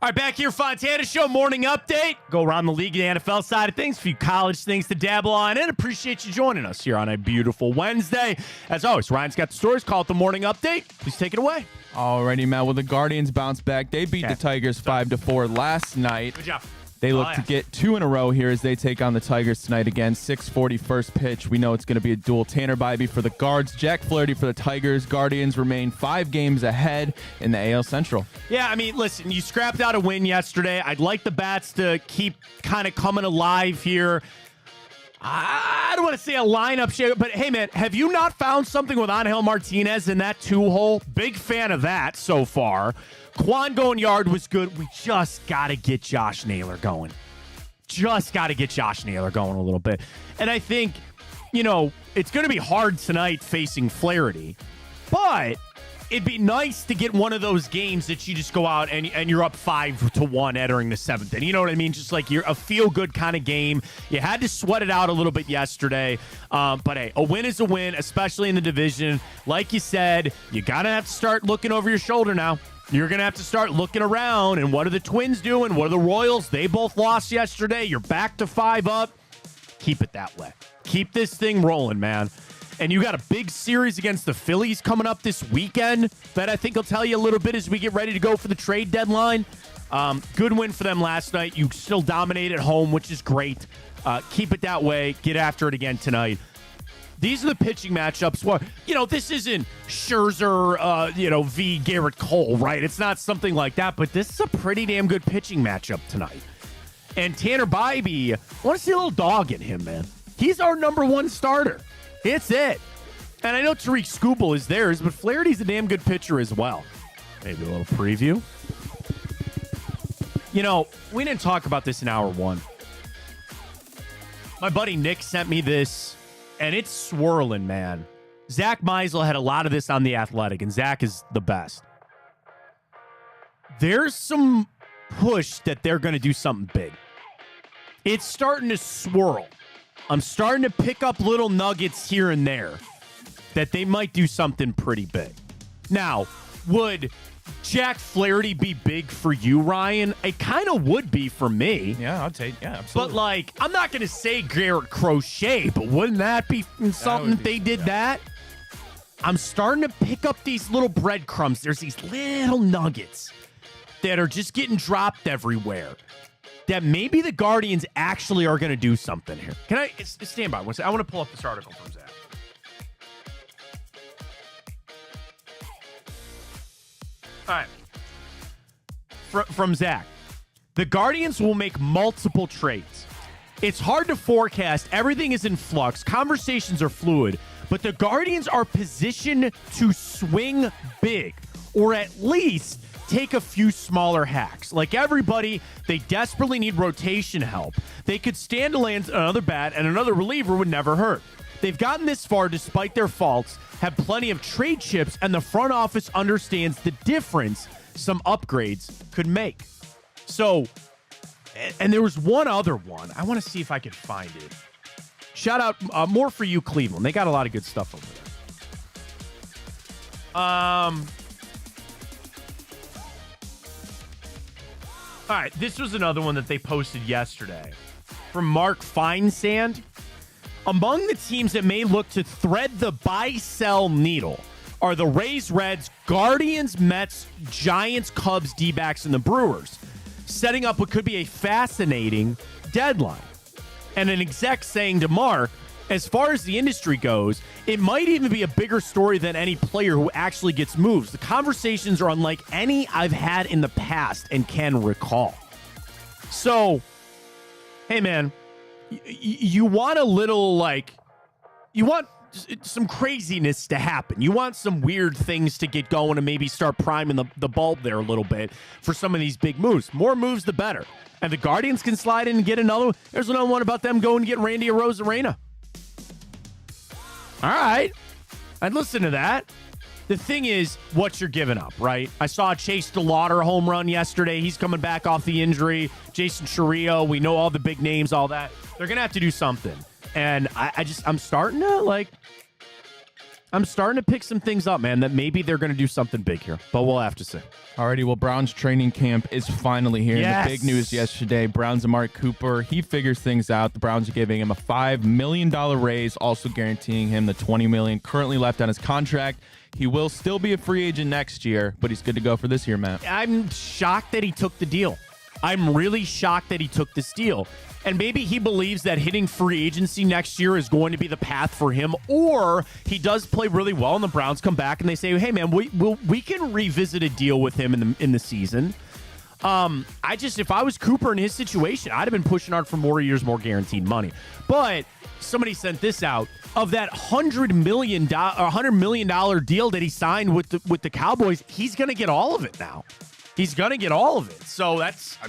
All right, back here, Fontana Show morning update. Go around the league and the NFL side of things, a few college things to dabble on, and appreciate you joining us here on a beautiful Wednesday. As always, Ryan's got the stories. Call it the morning update. Please take it away. Alrighty, Matt. Well, the Guardians bounce back. They beat the Tigers 5-4 last night. Good job. They look to get 2 in a row here as they take on the Tigers tonight again. 6:40 first pitch. We know it's going to be a duel. Tanner Bybee for the Guards, Jack Flaherty for the Tigers. Guardians remain 5 games ahead in the AL Central. Yeah, I mean, listen, you scrapped out a win yesterday. I'd like the bats to keep kind of coming alive here. I don't want to say a lineup shake, but hey, man, have you not found something with Angel Martinez in that 2-hole? Big fan of that so far. Quan going yard was good. We just got to get Josh Naylor going. Just got to get Josh Naylor going a little bit. And I think, it's going to be hard tonight facing Flaherty, but it'd be nice to get one of those games that you just go out and you're up 5-1 entering the 7th. And you know what I mean? Just like you're a feel-good kind of game. You had to sweat it out a little bit yesterday. But, hey, a win is a win, especially in the division. Like you said, you got to have to start looking over your shoulder now. You're going to have to start looking around. And what are the Twins doing? What are the Royals? They both lost yesterday. You're back to 5 up. Keep it that way. Keep this thing rolling, man. And you got a big series against the Phillies coming up this weekend that I think will tell you a little bit as we get ready to go for the trade deadline. Good win for them last night. You still dominate at home, which is great. Keep it that way. Get after it again tonight. These are the pitching matchups where, this isn't Scherzer, v. Garrett Cole, right? It's not something like that, but this is a pretty damn good pitching matchup tonight. And Tanner Bybee, I want to see a little dog in him, man. He's our number 1 starter. It's it. And I know Tariq Skubal is theirs, but Flaherty's a damn good pitcher as well. Maybe a little preview. We didn't talk about this in hour 1. My buddy Nick sent me this, and it's swirling, man. Zach Meisel had a lot of this on The Athletic, and Zach is the best. There's some push that they're going to do something big. It's starting to swirl. I'm starting to pick up little nuggets here and there that they might do something pretty big. Now, would Jack Flaherty be big for you, Ryan? It kind of would be for me. Yeah, absolutely. But, I'm not going to say Garrett Crochet, but wouldn't that be something if they did that? I'm starting to pick up these little breadcrumbs. There's these little nuggets that are just getting dropped everywhere that maybe the Guardians actually are going to do something here. Can I stand by? I want to pull up this article from Zach. All right. From Zach. The Guardians will make multiple trades. It's hard to forecast. Everything is in flux. Conversations are fluid. But the Guardians are positioned to swing big, or at least take a few smaller hacks. Like everybody, they desperately need rotation help. They could stand to land another bat, and another reliever would never hurt. They've gotten this far despite their faults, have plenty of trade chips, and the front office understands the difference some upgrades could make. So, and there was one other one. I want to see if I could find it. Shout out, more for you, Cleveland. They got a lot of good stuff over there. All right, this was another one that they posted yesterday from Mark Feinsand. Among the teams that may look to thread the buy-sell needle are the Rays, Reds, Guardians, Mets, Giants, Cubs, D-backs, and the Brewers, setting up what could be a fascinating deadline. And an exec saying to Mark, as far as the industry goes, it might even be a bigger story than any player who actually gets moves. The conversations are unlike any I've had in the past and can recall. So, hey, man, you want a little, you want some craziness to happen. You want some weird things to get going and maybe start priming the bulb there a little bit for some of these big moves. More moves, the better. And the Guardians can slide in and get another one. There's another one about them going to get Randy Arozarena. All right. I'd listen to that. The thing is what you're giving up, right? I saw Chase DeLauder home run yesterday. He's coming back off the injury. Jason Chourio, we know all the big names, all that. They're going to have to do something. And I'm starting to, I'm starting to pick some things up, man, that maybe they're going to do something big here, but we'll have to see. Alrighty, well, Browns training camp is finally here. Yes. And the big news yesterday, Browns Amari Cooper, he figures things out. The Browns are giving him a $5 million raise, also guaranteeing him the $20 million currently left on his contract. He will still be a free agent next year, but he's good to go for this year, Matt. I'm shocked that he took the deal. I'm really shocked that he took this deal. And maybe he believes that hitting free agency next year is going to be the path for him, or he does play really well and the Browns come back and they say, hey, man, we can revisit a deal with him in the season. If I was Cooper in his situation, I'd have been pushing hard for more years, more guaranteed money. But somebody sent this out. Of that $100 million deal that he signed with the Cowboys, he's going to get all of it now. He's going to get all of it. So that's,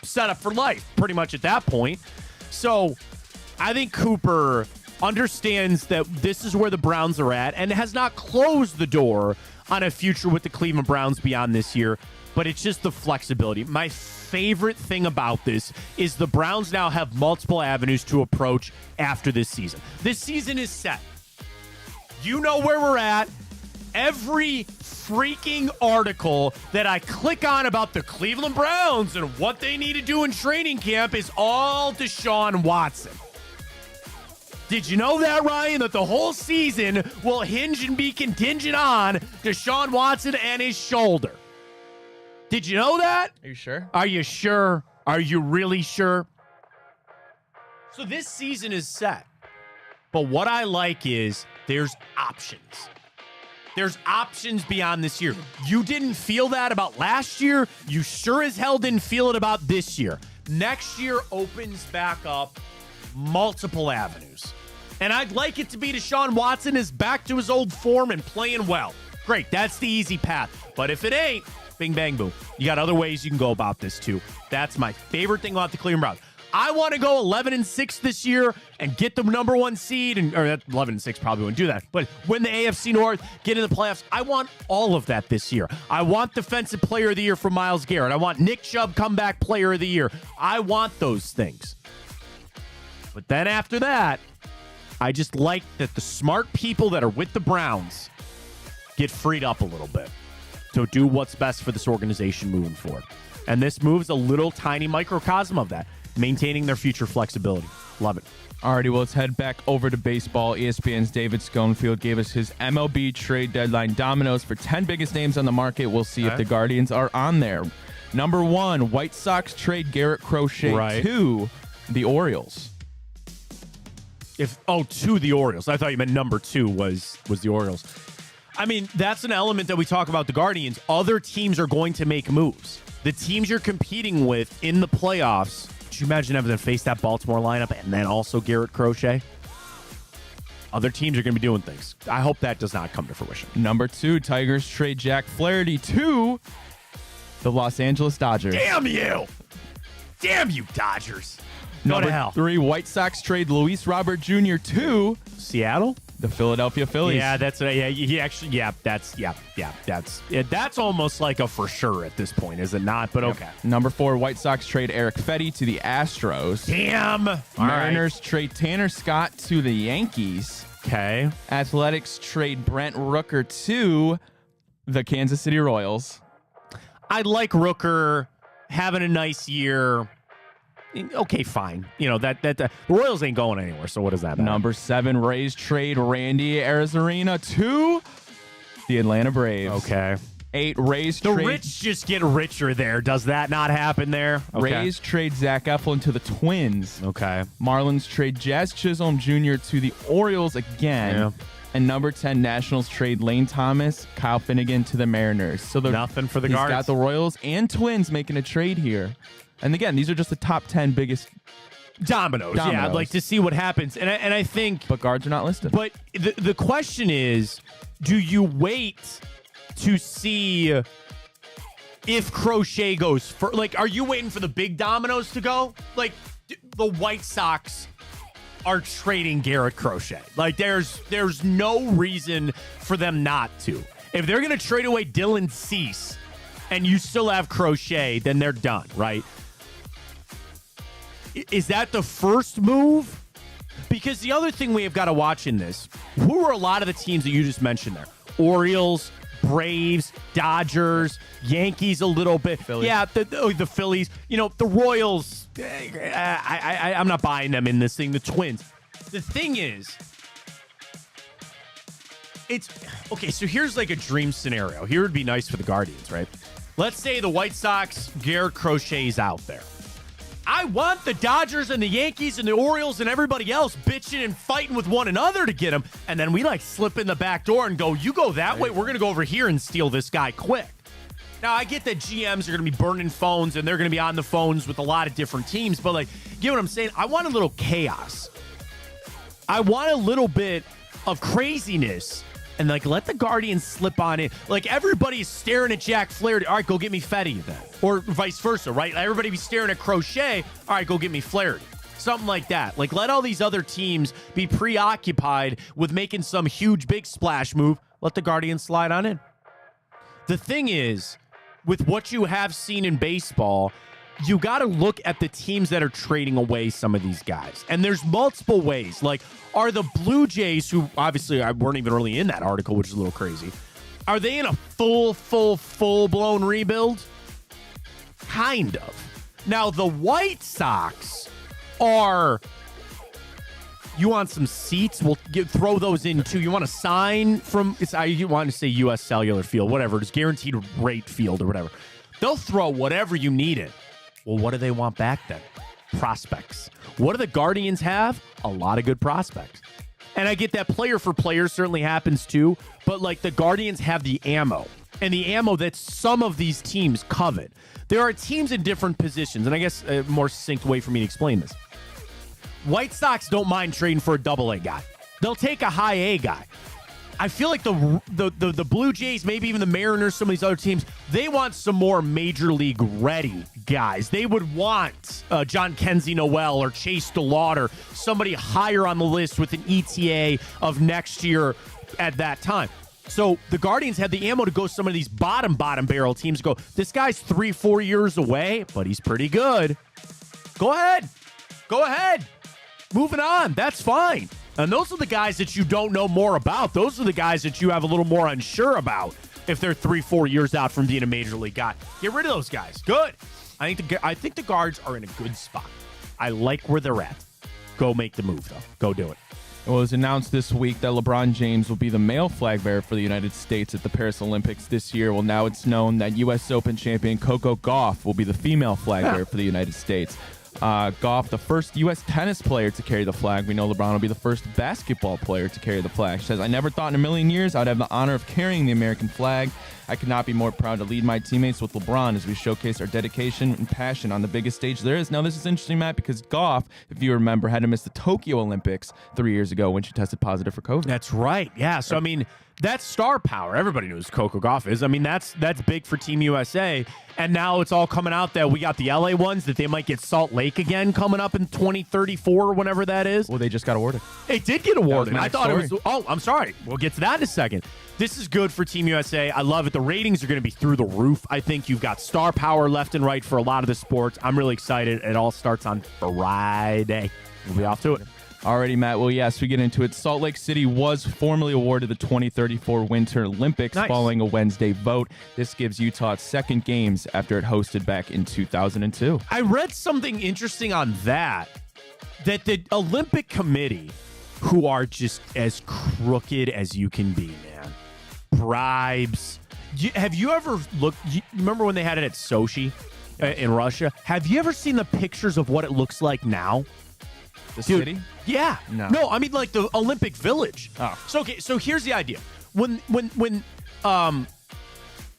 set up for life pretty much at that point. So I think Cooper understands that this is where the Browns are at and has not closed the door on a future with the Cleveland Browns beyond this year, but it's just the flexibility. My favorite thing about this is the Browns now have multiple avenues to approach after this season. This season is set. You know where we're at. Every freaking article that I click on about the Cleveland Browns and what they need to do in training camp is all Deshaun Watson. Did you know that, Ryan? That the whole season will hinge and be contingent on Deshaun Watson and his shoulder. Did you know that? Are you sure? Are you sure? Are you really sure? So this season is set. But what I like is there's options. There's options beyond this year. You didn't feel that about last year. You sure as hell didn't feel it about this year. Next year opens back up multiple avenues. And I'd like it to be Deshaun Watson is back to his old form and playing well. Great, that's the easy path. But if it ain't, bing, bang, boom. You got other ways you can go about this, too. That's my favorite thing about the Cleveland Browns. I want to go 11-6 this year and get the number one seed. Or 11-6 probably wouldn't do that. But win the AFC North, get in the playoffs. I want all of that this year. I want Defensive Player of the Year for Myles Garrett. I want Nick Chubb Comeback Player of the Year. I want those things. But then after that, I just like that the smart people that are with the Browns get freed up a little bit to do what's best for this organization moving forward. And this move's a little tiny microcosm of that, maintaining their future flexibility. Love it. Alrighty, well, let's head back over to baseball. ESPN's David Schoenfield gave us his MLB trade deadline dominoes for 10 biggest names on the market. We'll see if the Guardians are on there. Number 1, White Sox trade Garrett Crochet to the Orioles. To the Orioles. I thought you meant number 2 was the Orioles. That's an element that we talk about the Guardians. Other teams are going to make moves. The teams you're competing with in the playoffs, could you imagine having to face that Baltimore lineup and then also Garrett Crochet? Other teams are going to be doing things. I hope that does not come to fruition. Number 2, Tigers trade Jack Flaherty to the Los Angeles Dodgers. Damn you! Damn you, Dodgers! Go to hell. Number 3, White Sox trade Luis Robert Jr. to Seattle? The Philadelphia Phillies. Yeah, that's that's almost like a for sure at this point, is it not? But okay. Number 4, White Sox trade Eric Fetty to the Astros. Damn. Mariners trade Tanner Scott to the Yankees. Okay. Athletics trade Brent Rooker to the Kansas City Royals. I like Rooker having a nice year. Okay, fine. The Royals ain't going anywhere, so what does that matter? Number 7, Rays trade Randy Arozarena to the Atlanta Braves. Okay. 8, Rays the trade... rich just get richer there. Does that not happen there? Okay. Rays trade Zach Eflin to the Twins. Okay. Marlins trade Jazz Chisholm Jr. to the Orioles again. Yeah. And number 10, Nationals trade Lane Thomas, Kyle Finnegan to the Mariners. So nothing for the Guards. He's got the Royals and Twins making a trade here. And again, these are just the top 10 biggest dominoes. Yeah, I'd like to see what happens. And I think... But guards are not listed. But the question is, do you wait to see if Crochet goes first? Like, are you waiting for the big dominoes to go? Like, the White Sox are trading Garrett Crochet. Like, there's no reason for them not to. If they're going to trade away Dylan Cease and you still have Crochet, then they're done, right? Is that the first move? Because the other thing we have got to watch in this, who are a lot of the teams that you just mentioned there? Orioles, Braves, Dodgers, Yankees a little bit. Phillies. Yeah, the Phillies. You know, the Royals, I'm not buying them in this thing. The Twins. The thing is, it's okay. So here's like a dream scenario. Here would be nice for the Guardians, right? Let's say the White Sox, Garrett Crochet's out there. I want the Dodgers and the Yankees and the Orioles and everybody else bitching and fighting with one another to get him. And then we like slip in the back door and go, you go that way. We're going to go over here and steal this guy quick. Now, I get that GMs are going to be burning phones and they're going to be on the phones with a lot of different teams. But like, you get what I'm saying? I want a little chaos. I want a little bit of craziness. And, like, let the Guardians slip on in. Like, everybody's staring at Jack Flaherty. All right, go get me Fetty then. Or vice versa, right? Everybody be staring at Crochet. All right, go get me Flaherty. Something like that. Like, let all these other teams be preoccupied with making some huge, big splash move. Let the Guardians slide on in. The thing is, with what you have seen in baseball, you got to look at the teams that are trading away some of these guys. And there's multiple ways. Like, are the Blue Jays, who obviously I weren't even really in that article, which is a little crazy, are they in a full-blown rebuild? Kind of. Now, the White Sox are... You want some seats? We'll throw those in, too. You want to sign from... You want to say U.S. Cellular Field, whatever. It's guaranteed rate field or whatever. They'll throw whatever you need in. Well, what do they want back then? Prospects. What do the Guardians have? A lot of good prospects. And I get that player for player certainly happens too, but like the Guardians have the ammo, and the ammo that some of these teams covet. There are teams in different positions, and I guess a more succinct way for me to explain this. White Sox don't mind trading for a double-A guy. They'll take a high-A guy. I feel like the Blue Jays, maybe even the Mariners, some of these other teams, they want some more major league ready guys. They would want John Kenzie Noel or Chase DeLauder, somebody higher on the list with an ETA of next year at that time. So the Guardians had the ammo to go some of these bottom barrel teams go, this guy's 3-4 years away, but he's pretty good. Go ahead. Moving on. That's fine. And those are the guys that you don't know more about. Those are the guys that you have a little more unsure about if they're 3-4 years out from being a major league guy. Get rid of those guys. Good. I think the Guards are in a good spot. I like where they're at. Go make the move, though. Go do it. It was announced this week that LeBron James will be the male flag bearer for the United States at the Paris Olympics this year. Well, now it's known that U.S. Open champion Coco Gauff will be the female flag bearer for the United States. Gauff, the first U.S. tennis player to carry the flag. We know LeBron will be the first basketball player to carry the flag. She says, I never thought in a million years I'd have the honor of carrying the American flag. I could not be more proud to lead my teammates with LeBron as we showcase our dedication and passion on the biggest stage there is. Now, this is interesting, Matt, because Gauff, if you remember, had to miss the Tokyo Olympics 3 years ago when she tested positive for COVID. That's right. Yeah. So, I mean, that's star power. Everybody knows Coco Gauff is. I mean, that's big for Team USA. And now it's all coming out that we got the LA ones, that they might get Salt Lake again coming up in 2034 or whenever that is. Well, they just got awarded. It did get awarded. I thought story. it was. Oh, I'm sorry. We'll get to that in a second. This is good for Team USA. I love it. The ratings are going to be through the roof. I think you've got star power left and right for a lot of the sports. I'm really excited. It all starts on Friday. We'll be off to it. Alrighty, Matt. Well, yes, we get into it. Salt Lake City was formally awarded the 2034 Winter Olympics following a Wednesday vote. This gives Utah its second games after it hosted back in 2002. I read something interesting on that the Olympic Committee, who are just as crooked as you can be, man. Bribes. Have you ever looked? Remember when they had it at Sochi in Russia? Have you ever seen the pictures of what it looks like now? The city? Yeah. No, I mean like the Olympic Village. Oh. So okay, so here's the idea. When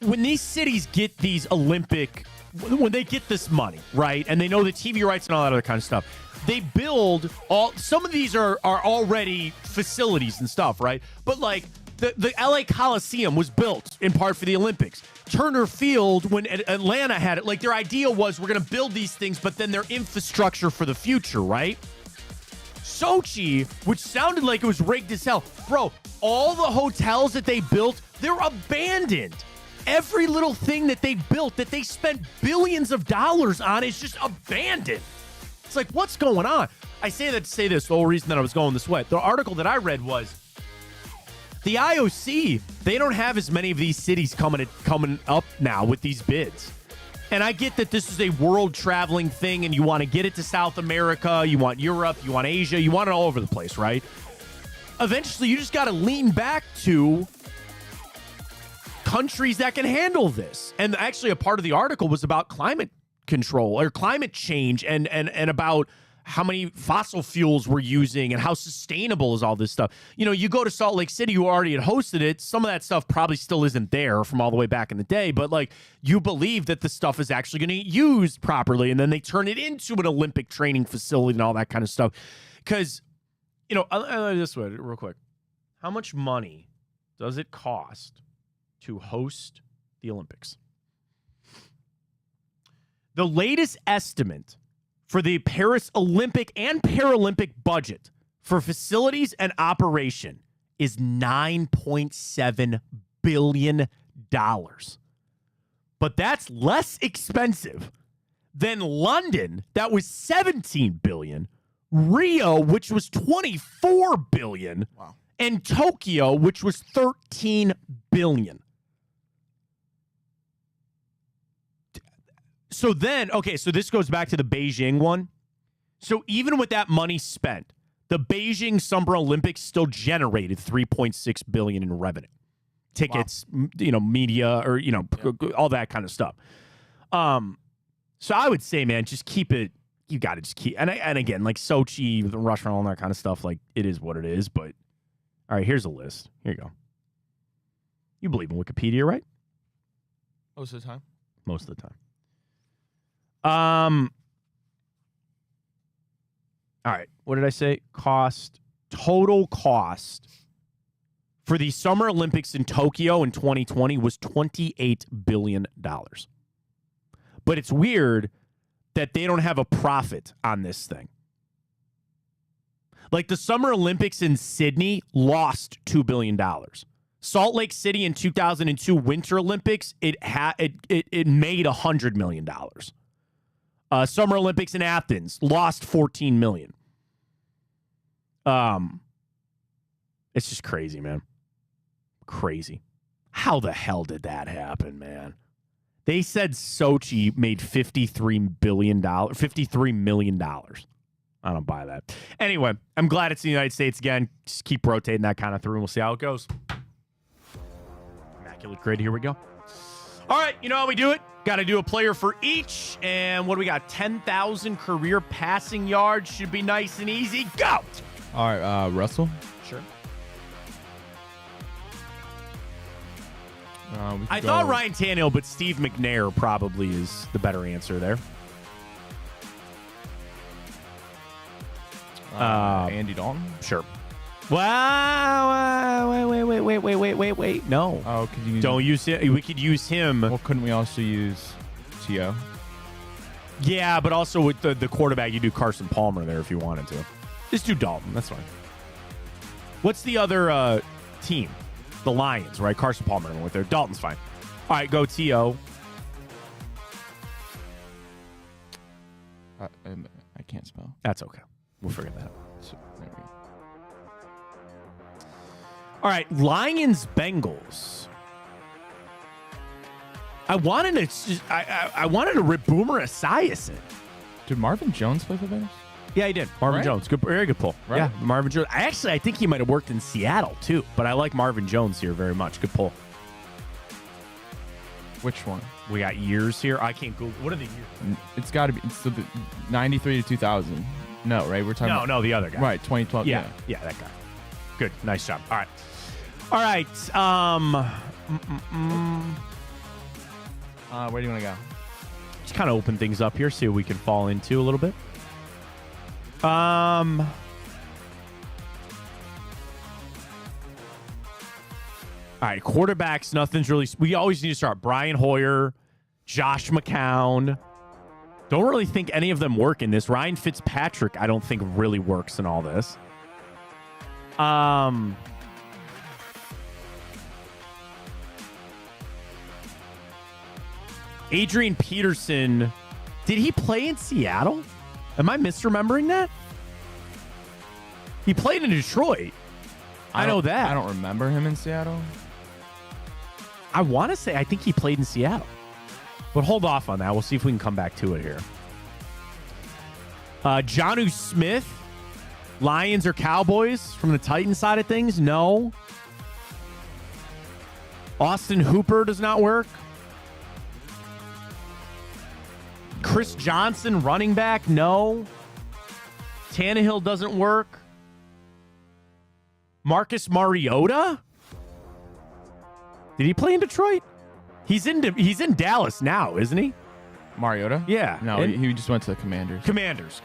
these cities get these when they get this money, right? And they know the TV rights and all that other kind of stuff. They build some of these are already facilities and stuff, right? But like the LA Coliseum was built in part for the Olympics. Turner Field, when Atlanta had it, like their idea was we're going to build these things, but then they're infrastructure for the future, right? Sochi, which sounded like it was rigged as hell. Bro, all the hotels that they built, they're abandoned. Every little thing that they built that they spent billions of dollars on is just abandoned. It's like, what's going on? I say that to say this. The whole reason that I was going this way. The article that I read was the IOC. They don't have as many of these cities coming up now with these bids. And I get that this is a world traveling thing, and you want to get it to South America, you want Europe, you want Asia, you want it all over the place, right? Eventually, you just got to lean back to countries that can handle this. And actually, a part of the article was about climate control or climate change and about how many fossil fuels we're using and how sustainable is all this stuff. You know, you go to Salt Lake City, you already had hosted it. Some of that stuff probably still isn't there from all the way back in the day, but like you believe that the stuff is actually going to get used properly, and then they turn it into an Olympic training facility and all that kind of stuff. Because, you know, this way, real quick. How much money does it cost to host the Olympics? The latest estimate for the Paris Olympic and Paralympic budget for facilities and operation is $9.7 billion. But that's less expensive than London, that was $17 billion, Rio, which was $24 billion, wow, and Tokyo, which was $13 billion. So then, okay, so this goes back to the Beijing one. So even with that money spent, the Beijing Summer Olympics still generated $3.6 billion in revenue. Tickets, you know, media, or, you know, all that kind of stuff. So I would say, man, just keep it. You got to just keep. And again, like Sochi, the Russia, all that kind of stuff, like it is what it is. But all right, here's a list. Here you go. You believe in Wikipedia, right? Most of the time. Most of the time. All right. What did I say? Total cost for the Summer Olympics in Tokyo in 2020 was $28 billion. But it's weird that they don't have a profit on this thing. Like the Summer Olympics in Sydney lost $2 billion. Salt Lake City in 2002 Winter Olympics, it made $100 million. Summer Olympics in Athens lost $14 million. It's just crazy, man. Crazy. How the hell did that happen, man? They said Sochi made $53 million. I don't buy that. Anyway, I'm glad it's the United States again. Just keep rotating that kind of through, and we'll see how it goes. Immaculate grid. Here we go. All right, you know how we do it. Got to do a player for each. And what do we got? 10,000 career passing yards. Should be nice and easy. Go. All right, Russell. Sure. I thought Ryan Tannehill, but Steve McNair probably is the better answer there. Andy Dalton. Sure. Wow. Wait. No. Oh, could you don't use it. We could use him. Well, couldn't we also use T.O.? Yeah, but also with the quarterback, you do Carson Palmer there if you wanted to. Just do Dalton. That's fine. What's the other team? The Lions, right? Carson Palmer went there. Dalton's fine. All right, go T.O. I can't spell. That's okay. We'll figure that out. So, there we go. All right, Lions Bengals. I wanted to rip Boomer Esiason. Did Marvin Jones play for Bengals? Yeah, he did. Marvin Right? Jones. Good, very good pull. Right. Yeah, Marvin Jones. I think he might have worked in Seattle too, but I like Marvin Jones here very much. Good pull. Which one? We got years here. I can't Google. What are the years? It's got to be the 93 to 2000. No, right? We're talking about, No, the other guy. Right, 2012. Yeah, that guy. Good. Nice job. All right. Where do you want to go? Just kind of open things up here, see what we can fall into a little bit. All right, quarterbacks, nothing's really... We always need to start. Brian Hoyer, Josh McCown. Don't really think any of them work in this. Ryan Fitzpatrick, I don't think really works in all this. Adrian Peterson, did he play in Seattle? Am I misremembering that? He played in Detroit. I know that. I don't remember him in Seattle. I want to say I think he played in Seattle. But hold off on that. We'll see if we can come back to it here. Jonnu Smith, Lions or Cowboys from the Titans side of things? No. Austin Hooper does not work. Chris Johnson, running back? No. Tannehill doesn't work. Marcus Mariota? Did he play in Detroit? He's in Dallas now, isn't he? Mariota? Yeah. No, he just went to the Commanders. Commanders.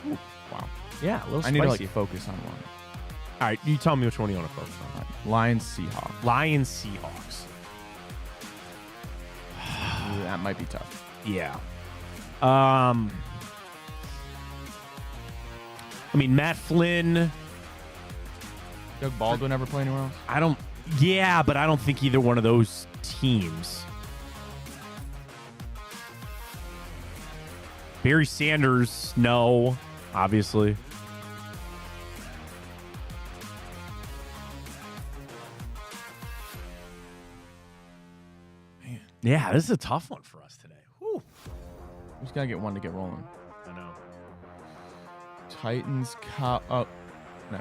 Ooh, wow. Yeah, a little I spicy. need to focus on one. All right, you tell me which one you want to focus on. Lions, Seahawks. Lions, Seahawks. That might be tough. Yeah. I mean, Matt Flynn. Doug Baldwin ever play anywhere else? Yeah, but I don't think either one of those teams. Barry Sanders, no, obviously. Man. Yeah, this is a tough one for us today. Whew. We just got to get one to get rolling. I know. Titans, oh, no.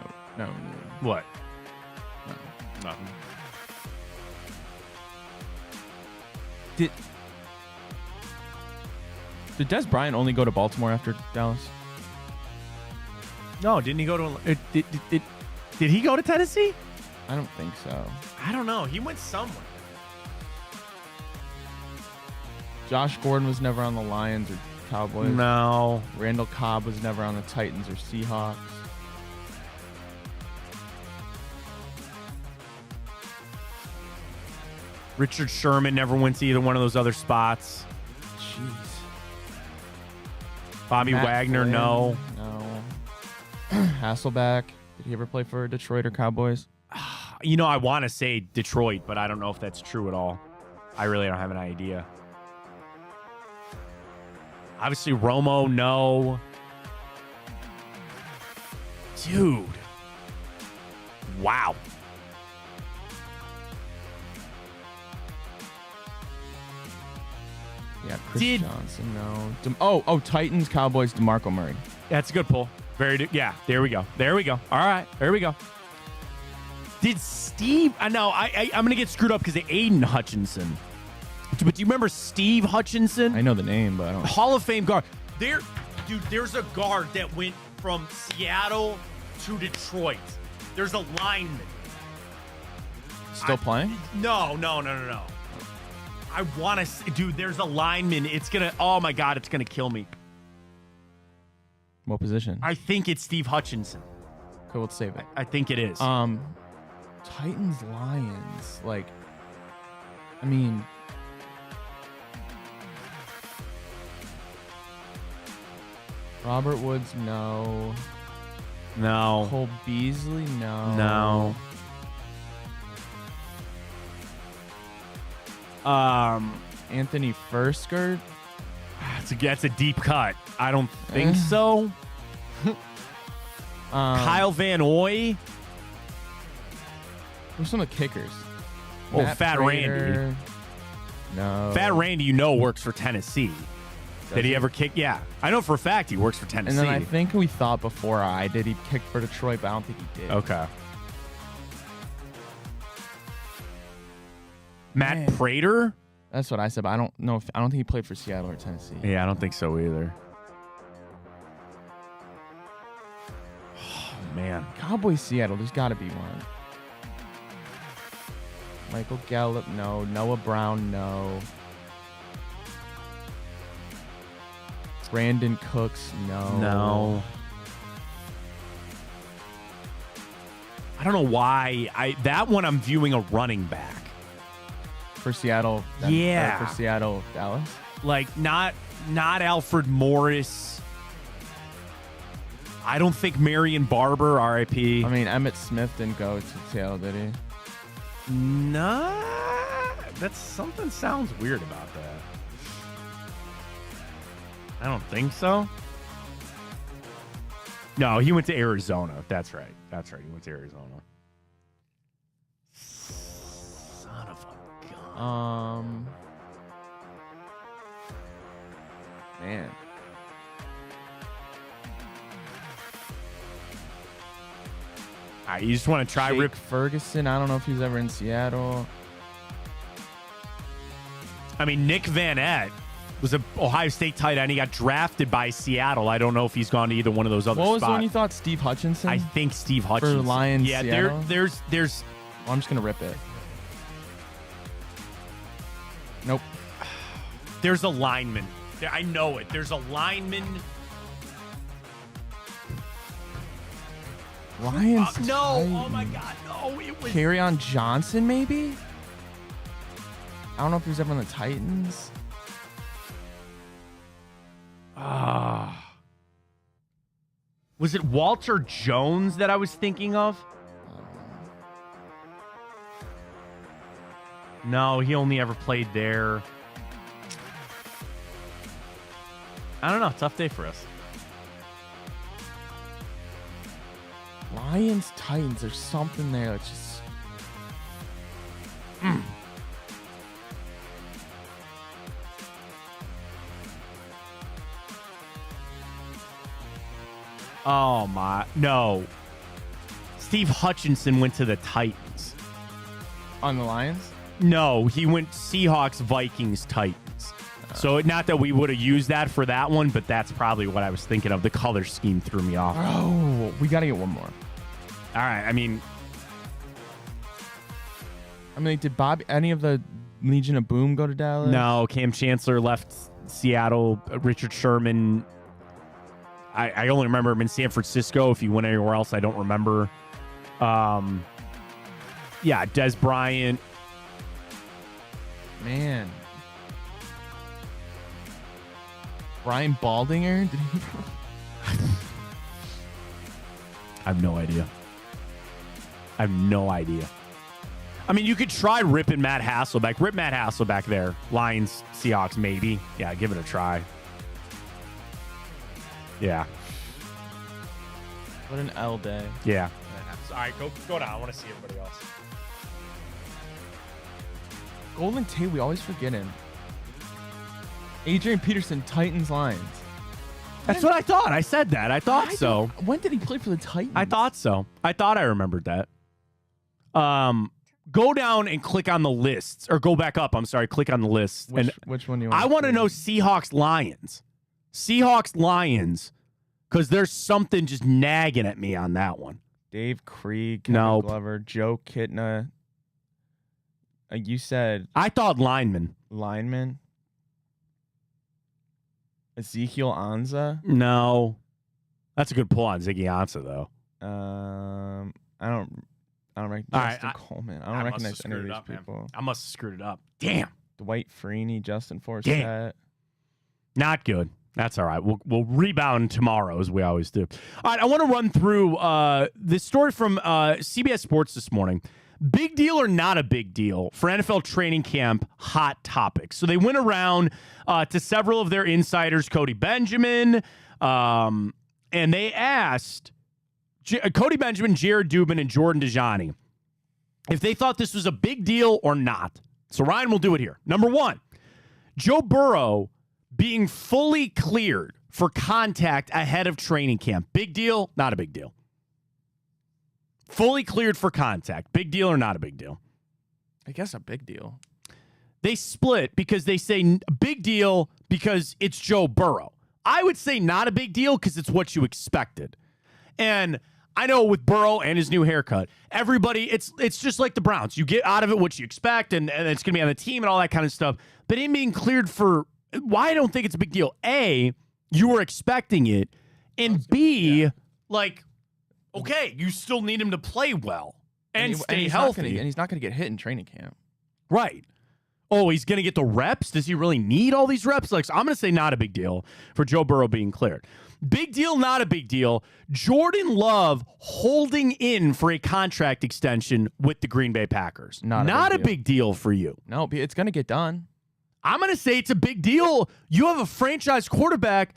What? No. Nothing. Did Des Bryant only go to Baltimore after Dallas? No, didn't he go to... Did he go to Tennessee? I don't think so. I don't know. He went somewhere. Josh Gordon was never on the Lions or Cowboys. No. Randall Cobb was never on the Titans or Seahawks. Richard Sherman never went to either one of those other spots. Jeez. Bobby Matt Wagner, Flynn, no. Hasselback. Did he ever play for Detroit or Cowboys? You know, I want to say Detroit, but I don't know if that's true at all. I really don't have an idea. Obviously, Romo, no. Dude. Wow. Yeah, Chris Johnson, no. Titans, Cowboys, DeMarco Murray. That's a good pull. Yeah, there we go. All right, there we go. Did Steve... I know, I'm going to get screwed up because of Aiden Hutchinson. But do you remember Steve Hutchinson? I know the name, but I don't... Hall of Fame guard. There's a guard that went from Seattle to Detroit. There's a lineman. Still playing? No. I want to... Dude, there's a lineman. It's going to... Oh, my God, it's going to kill me. What position? I think it's Steve Hutchinson. Okay, let's save it. I think it is. Titans, Lions. Like, I mean... Robert Woods, no. No. Cole Beasley, no. No. Anthony Fursker. That's a deep cut. I don't think so. Kyle Van Noy. Who's some of the kickers? Oh, Matt Fat Prater. Randy. No. Fat Randy, works for Tennessee. Did he ever kick? Yeah. I know for a fact he works for Tennessee. And then I think we thought before I did he kicked for Detroit, but I don't think he did. Okay. Matt Prater? That's what I said, but I don't know I don't think he played for Seattle or Tennessee. Yeah, I don't think so either. Oh, man. Cowboys, Seattle, there's got to be one. Michael Gallup, no. Noah Brown, no. Brandon Cooks, no. No. I don't know why. That one I'm viewing a running back. For Seattle? Yeah. For Seattle, Dallas? Like, not Alfred Morris. I don't think Marion Barber, RIP. I mean, Emmitt Smith didn't go to Seattle, did he? Nah. Something sounds weird about that. I don't think so. No, he went to Arizona. That's right. That's right. He went to Arizona. Son of a gun. Man. All right, you just want to try Jake Rip Ferguson. I don't know if he's ever in Seattle. I mean, Nick Van Ette was an Ohio State tight end. He got drafted by Seattle. I don't know if he's gone to either one of those other What was spots. the one you thought? Steve Hutchinson? I think Steve Hutchinson. For Lions, Yeah, Seattle? there's. Well, I'm just going to rip it. Nope. There's a lineman. I know it. There's a lineman. Lions. No. Oh, my God. No. It was. Kerryon Johnson, maybe? I don't know if he was ever on the Titans. Was it Walter Jones that I was thinking of? No, he only ever played there. I don't know. Tough day for us. Lions, Titans. There's something there that's just... Oh, my. No. Steve Hutchinson went to the Titans. On the Lions? No, he went Seahawks, Vikings, Titans. So not that we would have used that for that one, but that's probably what I was thinking of. The color scheme threw me off. Oh, we got to get one more. All right. I mean, did any of the Legion of Boom go to Dallas? no, Cam Chancellor left Seattle. Richard Sherman, I only remember him in San Francisco. If he went anywhere else, I don't remember. Yeah, Des Bryant. Man. Brian Baldinger? Did he... I have no idea. I have no idea. I mean, you could try ripping Matt Hasselbeck. Rip Matt Hasselbeck there. Lions, Seahawks, maybe. Yeah, give it a try. Yeah. What an L day. Yeah. All right, go down. I want to see everybody else. Golden Tate, we always forget him. Adrian Peterson, Titans, Lions. That's what I thought. I said that. I thought so. When did he play for the Titans? I thought so. I thought I remembered that. Go down and click on the lists, or go back up. I'm sorry. Click on the lists. Which one do you want? I want to know Seahawks, Lions. Seahawks, Lions, because there's something just nagging at me on that one. Dave Krieg, Kevin Nope. Glover, Joe Kitna. You said I thought lineman. lineman. Ezekiel Anza. No. That's a good pull on Ziggy Ansah, though. I don't recognize All right, Justin Coleman. I don't recognize any of these people. I must have screwed it up. Damn. Dwight Freeney, Justin Forsett. Not good. That's all right. We'll rebound tomorrow, as we always do. All right, I want to run through this story from CBS Sports this morning. Big deal or not a big deal for NFL training camp hot topics. So they went around to several of their insiders, Cody Benjamin, and they asked Cody Benjamin, Jared Dubin, and Jordan DeJohnny if they thought this was a big deal or not. So Ryan will do it here. Number one, Joe Burrow being fully cleared for contact ahead of training camp. Big deal, not a big deal. Fully cleared for contact. Big deal or not a big deal? I guess a big deal. They split because they say big deal because it's Joe Burrow. I would say not a big deal because it's what you expected. And I know with Burrow and his new haircut, everybody, it's just like the Browns. You get out of it what you expect, and it's going to be on the team and all that kind of stuff. But him being cleared for, why I don't think it's a big deal. A, you were expecting it. And B, like, okay, you still need him to play well and stay healthy. And he's not going to get hit in training camp. Right. Oh, he's going to get the reps? Does he really need all these reps? Like, so I'm going to say not a big deal for Joe Burrow being cleared. Big deal, not a big deal. Jordan Love holding in for a contract extension with the Green Bay Packers. Not a big deal for you. No, it's going to get done. I'm going to say it's a big deal. You have a franchise quarterback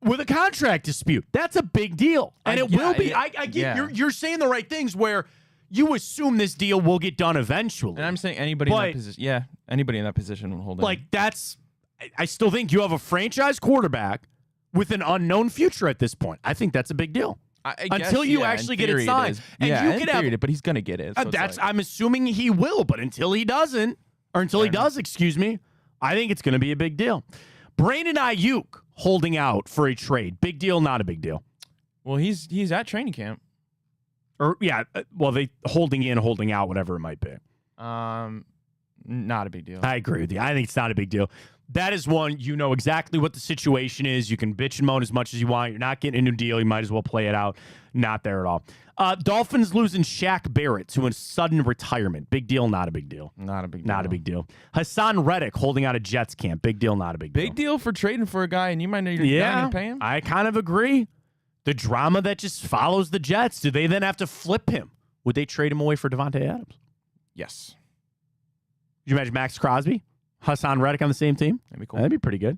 with a contract dispute. That's a big deal. And it will be. I get you're saying the right things where you assume this deal will get done eventually. And I'm saying anybody in that position. Yeah, anybody in that position will hold it. I still think you have a franchise quarterback with an unknown future at this point. I think that's a big deal. Until you actually get it signed. And you could have, but he's going to get it. So I'm assuming he will, but until he doesn't, or until he does, excuse me, I think it's going to be a big deal. Brandon Ayuk holding out for a trade. Big deal, not a big deal. Well, he's at training camp. They holding in, holding out, whatever it might be. Not a big deal. I agree with you. I think it's not a big deal. That is one, you know exactly what the situation is. You can bitch and moan as much as you want. You're not getting a new deal. You might as well play it out. Not there at all. Dolphins losing Shaq Barrett to a sudden retirement. Big deal, not a big deal. Not a big deal. Not a big deal. Hassan Reddick holding out of Jets camp. Big deal, not a big deal. Big deal for trading for a guy, and you might know you're going to pay him? I kind of agree. The drama that just follows the Jets. Do they then have to flip him? Would they trade him away for Devontae Adams? Yes. Could you imagine Max Crosby, Hassan Reddick on the same team? That'd be cool. That'd be pretty good.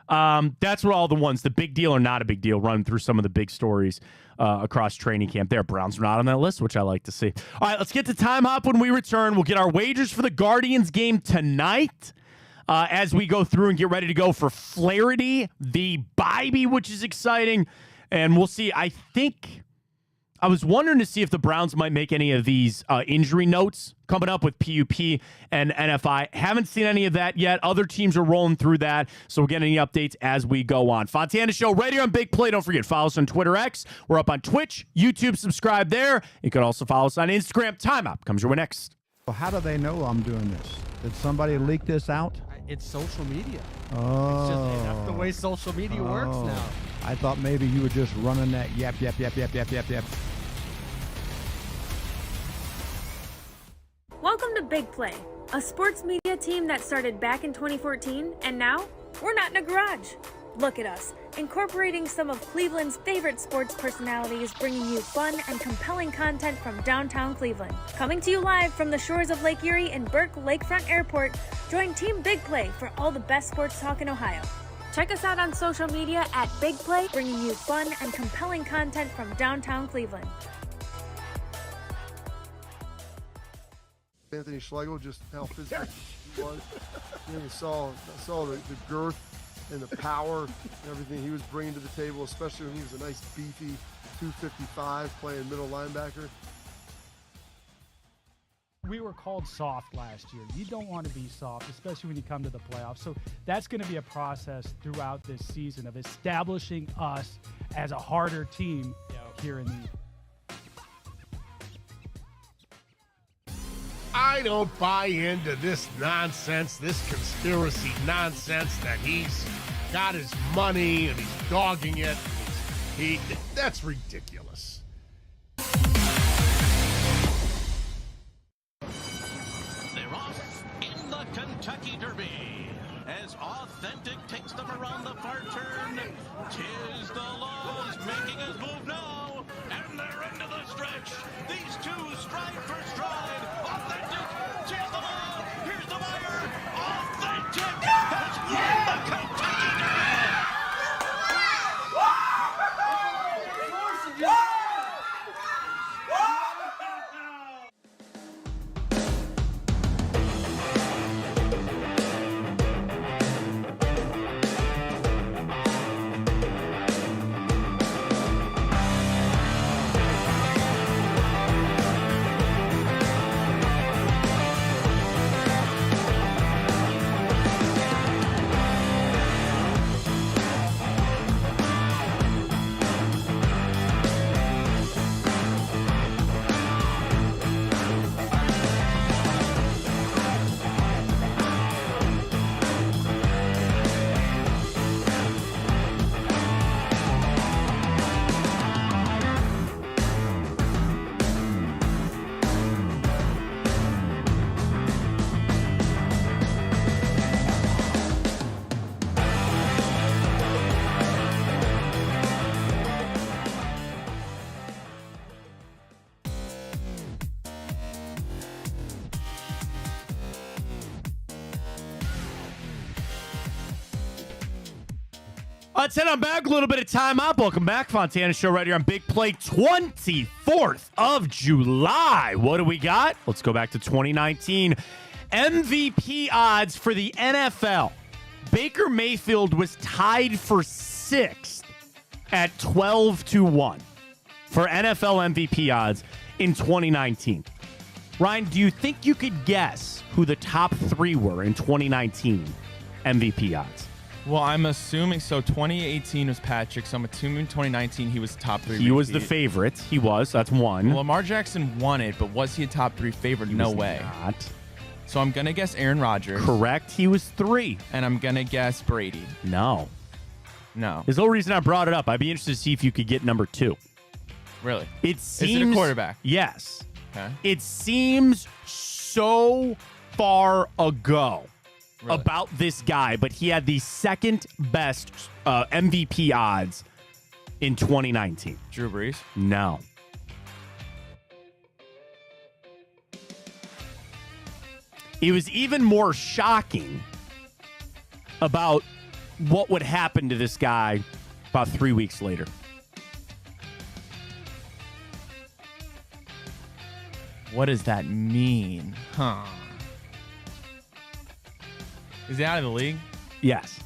That's where all the ones, the big deal or not a big deal, run through some of the big stories across training camp there. Browns are not on that list, which I like to see. All right, let's get to Time Hop when we return. We'll get our wagers for the Guardians game tonight as we go through and get ready to go for Flaherty, the Bybee, which is exciting. And we'll see. I was wondering to see if the Browns might make any of these injury notes coming up with PUP and NFI. Haven't seen any of that yet. Other teams are rolling through that, so we'll get any updates as we go on. Fontana Show right here on Big Play. Don't forget, follow us on Twitter X. We're up on Twitch, YouTube, subscribe there. You can also follow us on Instagram. Time Up comes your way next. Well, how do they know I'm doing this? Did somebody leak this out? It's social media. Oh. It's just that's the way social media works now. I thought maybe you were just running that yep. Welcome to Big Play, a sports media team that started back in 2014, and now we're not in a garage. Look at us, incorporating some of Cleveland's favorite sports personalities, bringing you fun and compelling content from downtown Cleveland. Coming to you live from the shores of Lake Erie and Burke Lakefront Airport, join Team Big Play for all the best sports talk in Ohio. Check us out on social media at Big Play, bringing you fun and compelling content from downtown Cleveland. Anthony Schlegel, just how physical he was. You saw the girth and the power and everything he was bringing to the table, especially when he was a nice beefy 255 playing middle linebacker. We were called soft last year. You don't want to be soft, especially when you come to the playoffs. So that's going to be a process throughout this season of establishing us as a harder team here in the I don't buy into this nonsense, this conspiracy nonsense that he's got his money and he's dogging it. That's ridiculous. They're off in the Kentucky Derby as Authentic takes them around the far turn. Tis the laws making his move now, and they're into the stretch. These two stride for stride. Authentic, tis the law. Here's the wire. Authentic has won the Kentucky Derby. Let's head on back. A little bit of time out. Welcome back. Fontana Show right here on Big Play, 24th of July. What do we got? Let's go back to 2019. MVP odds for the NFL. Baker Mayfield was tied for 6th at 12-1 for NFL MVP odds in 2019. Ryan, do you think you could guess who the top 3 were in 2019 MVP odds? Well, I'm assuming so. 2018 was Patrick, so I'm assuming 2019 he was top 3. He was the favorite. He was. That's one. Well, Lamar Jackson won it, but was he a top 3 favorite? No way. Not. So I'm going to guess Aaron Rodgers. Correct. He was 3. And I'm going to guess Brady. No. No. There's no reason I brought it up. I'd be interested to see if you could get number 2. Really? It seems. Is it a quarterback? Yes. Okay. It seems so far ago. Really? About this guy, but he had the second best MVP odds in 2019. Drew Brees? No. It was even more shocking about what would happen to this guy about 3 weeks later. What does that mean? Huh. Is he out of the league? Yes.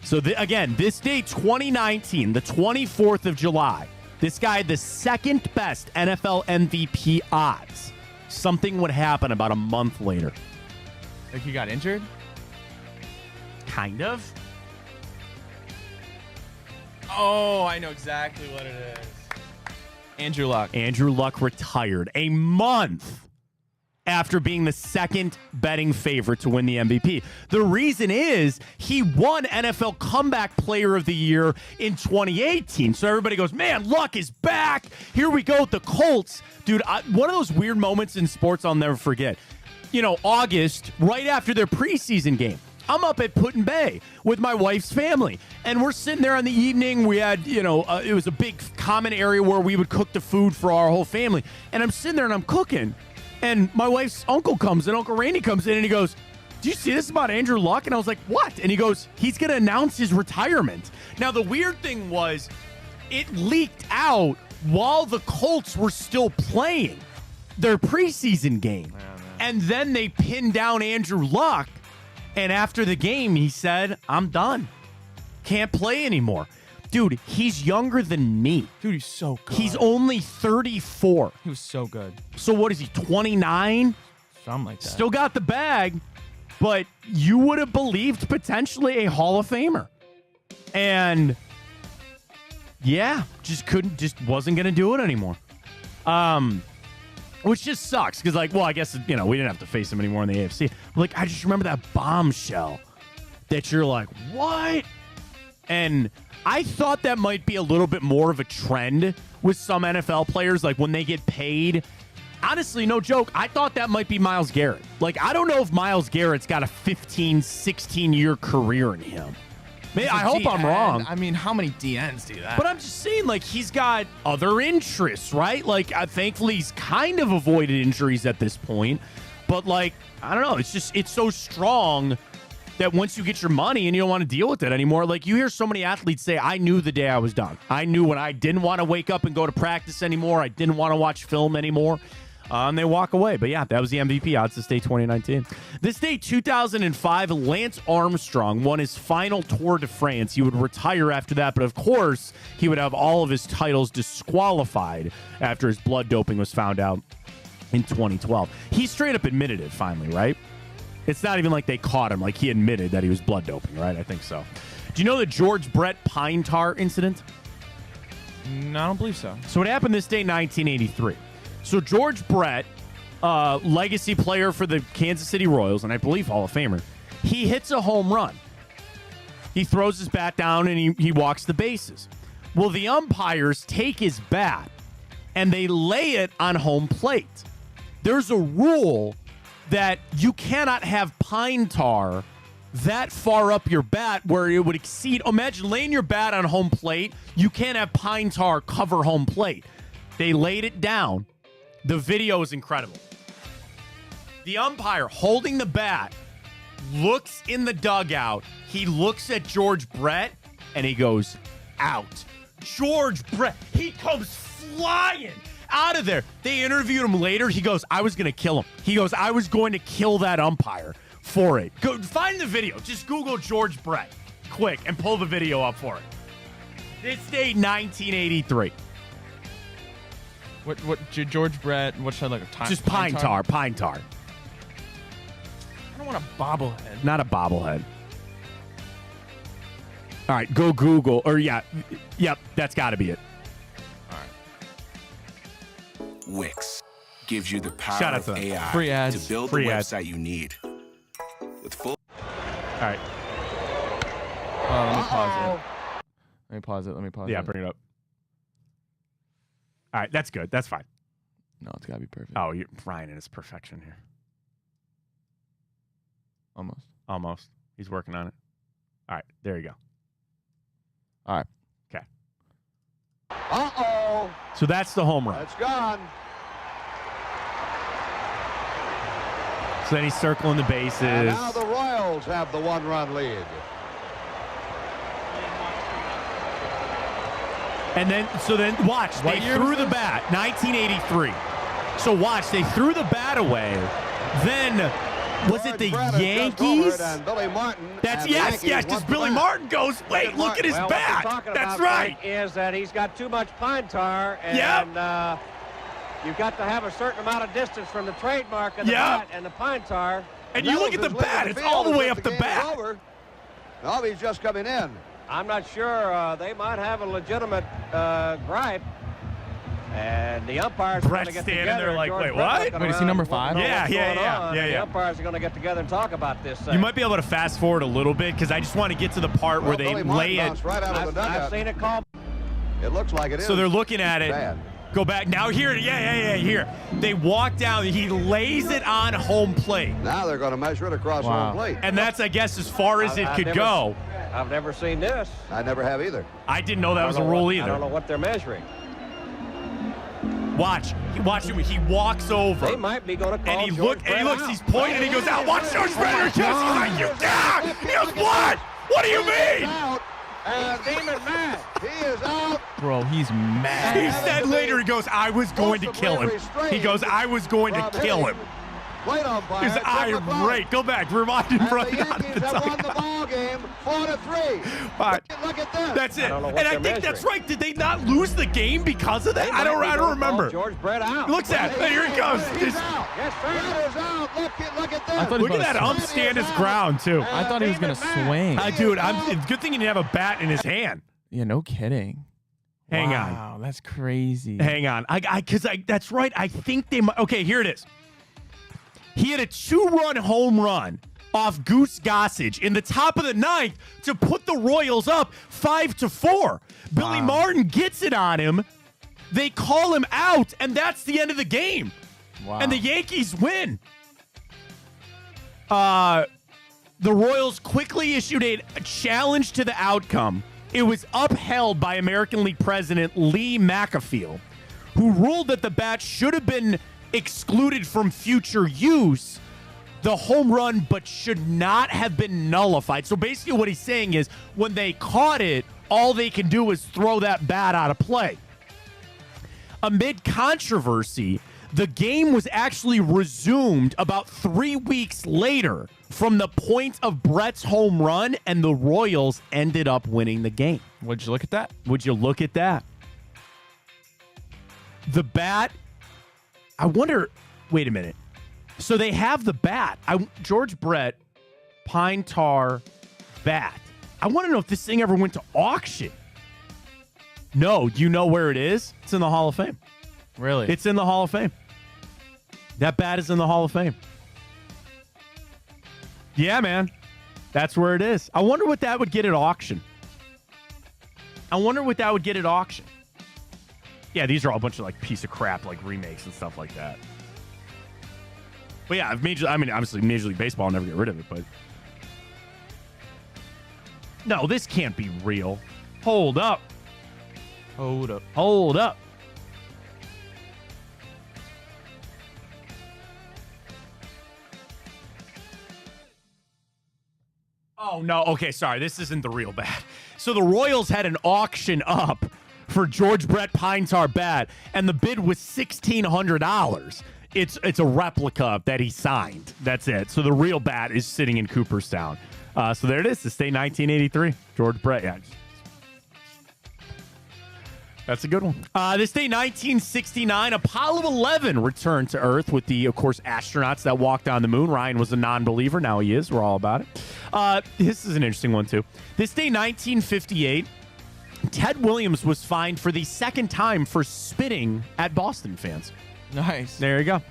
So, again, this day, 2019, the 24th of July, this guy had the second best NFL MVP odds. Something would happen about a month later. Like he got injured? Kind of. Oh, I know exactly what it is. Andrew Luck. Andrew Luck retired a month after being the second betting favorite to win the MVP. The reason is he won NFL Comeback Player of the Year in 2018. So everybody goes, man, Luck is back. Here we go with the Colts. Dude, one of those weird moments in sports I'll never forget. You know, August, right after their preseason game, I'm up at Put in Bay with my wife's family, and we're sitting there in the evening. We had, it was a big common area where we would cook the food for our whole family. And I'm sitting there and I'm cooking. And my wife's uncle comes in, Uncle Randy comes in, and he goes, do you see this about Andrew Luck? And I was like, what? And he goes, he's going to announce his retirement. Now, the weird thing was it leaked out while the Colts were still playing their preseason game. And then they pinned down Andrew Luck. And after the game, he said, I'm done. Can't play anymore. Dude, he's younger than me. Dude, he's so good. He's only 34. He was so good. So what is he, 29? Something like that. Still got the bag, but you would have believed potentially a Hall of Famer. And yeah, just wasn't going to do it anymore. Which just sucks because, I guess, we didn't have to face him anymore in the AFC. But, I just remember that bombshell that you're like, what? And I thought that might be a little bit more of a trend with some NFL players, when they get paid. Honestly, no joke, I thought that might be Myles Garrett. I don't know if Myles Garrett's got a 15, 16-year career in him. I hope I'm wrong. I mean, how many DNs do that? But I'm just saying, he's got other interests, right? Thankfully, he's kind of avoided injuries at this point. But, I don't know. It's so strong that once you get your money and you don't want to deal with it anymore, you hear so many athletes say, I knew the day I was done. I knew when I didn't want to wake up and go to practice anymore. I didn't want to watch film anymore. And they walk away. But yeah, that was the MVP odds this day 2019. This day 2005, Lance Armstrong won his final Tour de France. He would retire after that, but of course, he would have all of his titles disqualified after his blood doping was found out in 2012. He straight up admitted it finally, right? It's not even like they caught him. He admitted that he was blood doping, right? I think so. Do you know the George Brett pine tar incident? No, I don't believe so. So it happened this day, 1983. So George Brett, legacy player for the Kansas City Royals, and I believe Hall of Famer, he hits a home run. He throws his bat down and he walks the bases. Well, the umpires take his bat and they lay it on home plate. There's a rule that you cannot have pine tar that far up your bat where it would exceed. Imagine laying your bat on home plate. You can't have pine tar cover home plate. They laid it down. The video is incredible. The umpire holding the bat looks in the dugout. He looks at George Brett and he goes, out. George Brett, he comes flying out of there. They interviewed him later. He goes, I was going to kill him. He goes, I was going to kill that umpire for it. Go find the video. Just Google George Brett quick and pull the video up for it. This date, 1983. What George Brett, what should I look at? Just pine tar. I don't want a bobblehead. Not a bobblehead. All right, go Google. Or, yep, that's got to be it. All right. Wix gives you the power Shout out of to them. AI Free ads. to build Free the ads. website you need. With full. All right. Let me pause it. Let me pause it. Yeah, bring it up. All right, that's good. That's fine. No, it's got to be perfect. Oh, Ryan in his perfection here. Almost. He's working on it. All right, there you go. All right. Okay. Uh-oh. So that's the home run. That's gone. So then he's circling the bases. And now the Royals have the one-run lead. And then watch. What They year threw was the this? bat. 1983. So watch. They threw the bat away. Then, was it the Yankees? That's yes. Because Billy Martin goes, wait, look at his bat. That's right. Is that he's got too much pine tar, and you've got to have a certain amount of distance from the trademark of the bat and the pine tar. And you look at the bat. It's all the way up the bat. No, he's just coming in. I'm not sure. They might have a legitimate gripe. And the umpires are going to Brett's get standing together. there like, George wait, Brett's what? looking Wait, is he around, number looking 5? at Yeah, what's yeah, going yeah, on, yeah, and yeah. The umpires are going to get together and talk about this thing. You might be able to fast forward a little bit because I just want to get to the part where they Billy Martin lay it. bounced right out of the I've dugout. seen it called. It looks like it is. So they're looking at it. Bad. Go back. Now here. Yeah. Here. They walk down. He lays it on home plate. Now they're going to measure it across home plate. And that's, I guess, as far as it I've could never- go. I've never seen this. I never have either. I didn't know that was a I don't know rule what- I don't either. know what they're measuring. Watch him. He walks over. They might be going to call And he George look. And he Brett looks. out. He's pointing. And he goes out. Watch George Brett. He's like, you God. He goes, what? What do you mean? Out. And He's demon mad. he is out. Bro, he's mad. He said later. He goes, I was going to kill him. He goes, I was going to kill him. Plate umpire. He's irate. Go back. Remind him. And the Run out of Yankees the have won the dugout. ball game 4-3. All right. Look at this. That's it. I don't know what And I they're think that's measuring. right. Did they not lose the game because of that? They I don't might be gonna remember. call George Brett out. He looks at it. Here he goes. He's out. Yes, sir. Brett is out. Look at this. I thought he Look was at that about ump to stand his ground, too. I thought he was going to swing. Dude, it's a good thing he didn't have a bat in his hand. Yeah, no kidding. Hang on. Wow, that's crazy. Hang on. Because that's right. I think they might. Okay, here it is. He had a 2-run home run off Goose Gossage in the top of the 9th to put the Royals up 5-4. Billy Martin gets it on him. They call him out, and that's the end of the game. Wow. And the Yankees win. The Royals quickly issued a challenge to the outcome. It was upheld by American League President Lee McAfee, who ruled that the bat should have been excluded from future use, the home run, but should not have been nullified. So basically what he's saying is when they caught it, all they can do is throw that bat out of play. Amid controversy, the game was actually resumed about 3 weeks later from the point of Brett's home run, and the Royals ended up winning the game. Would you look at that? Would you look at that? The bat, I wonder, wait a minute. So they have the bat. George Brett, pine tar bat. I want to know if this thing ever went to auction. No, do you know where it is? It's in the Hall of Fame. Really? It's in the Hall of Fame. That bat is in the Hall of Fame. Yeah, man. That's where it is. I wonder what that would get at auction. Yeah, these are all a bunch of like piece of crap, like remakes and stuff like that. But yeah, obviously Major League Baseball will never get rid of it, but no, this can't be real. Hold up. Oh, no. Okay, sorry. This isn't the real bat. So the Royals had an auction up for George Brett Pine Tar bat, and the bid was $1,600. It's a replica that he signed. That's it. So the real bat is sitting in Cooperstown. So there it is. This day 1983. George Brett. Yeah. That's a good one. This day 1969, Apollo 11 returned to Earth with the, of course, astronauts that walked on the moon. Ryan was a non-believer. Now he is. We're all about it. This is an interesting one, too. This day 1958, Ted Williams was fined for the second time for spitting at Boston fans. Nice. There you go.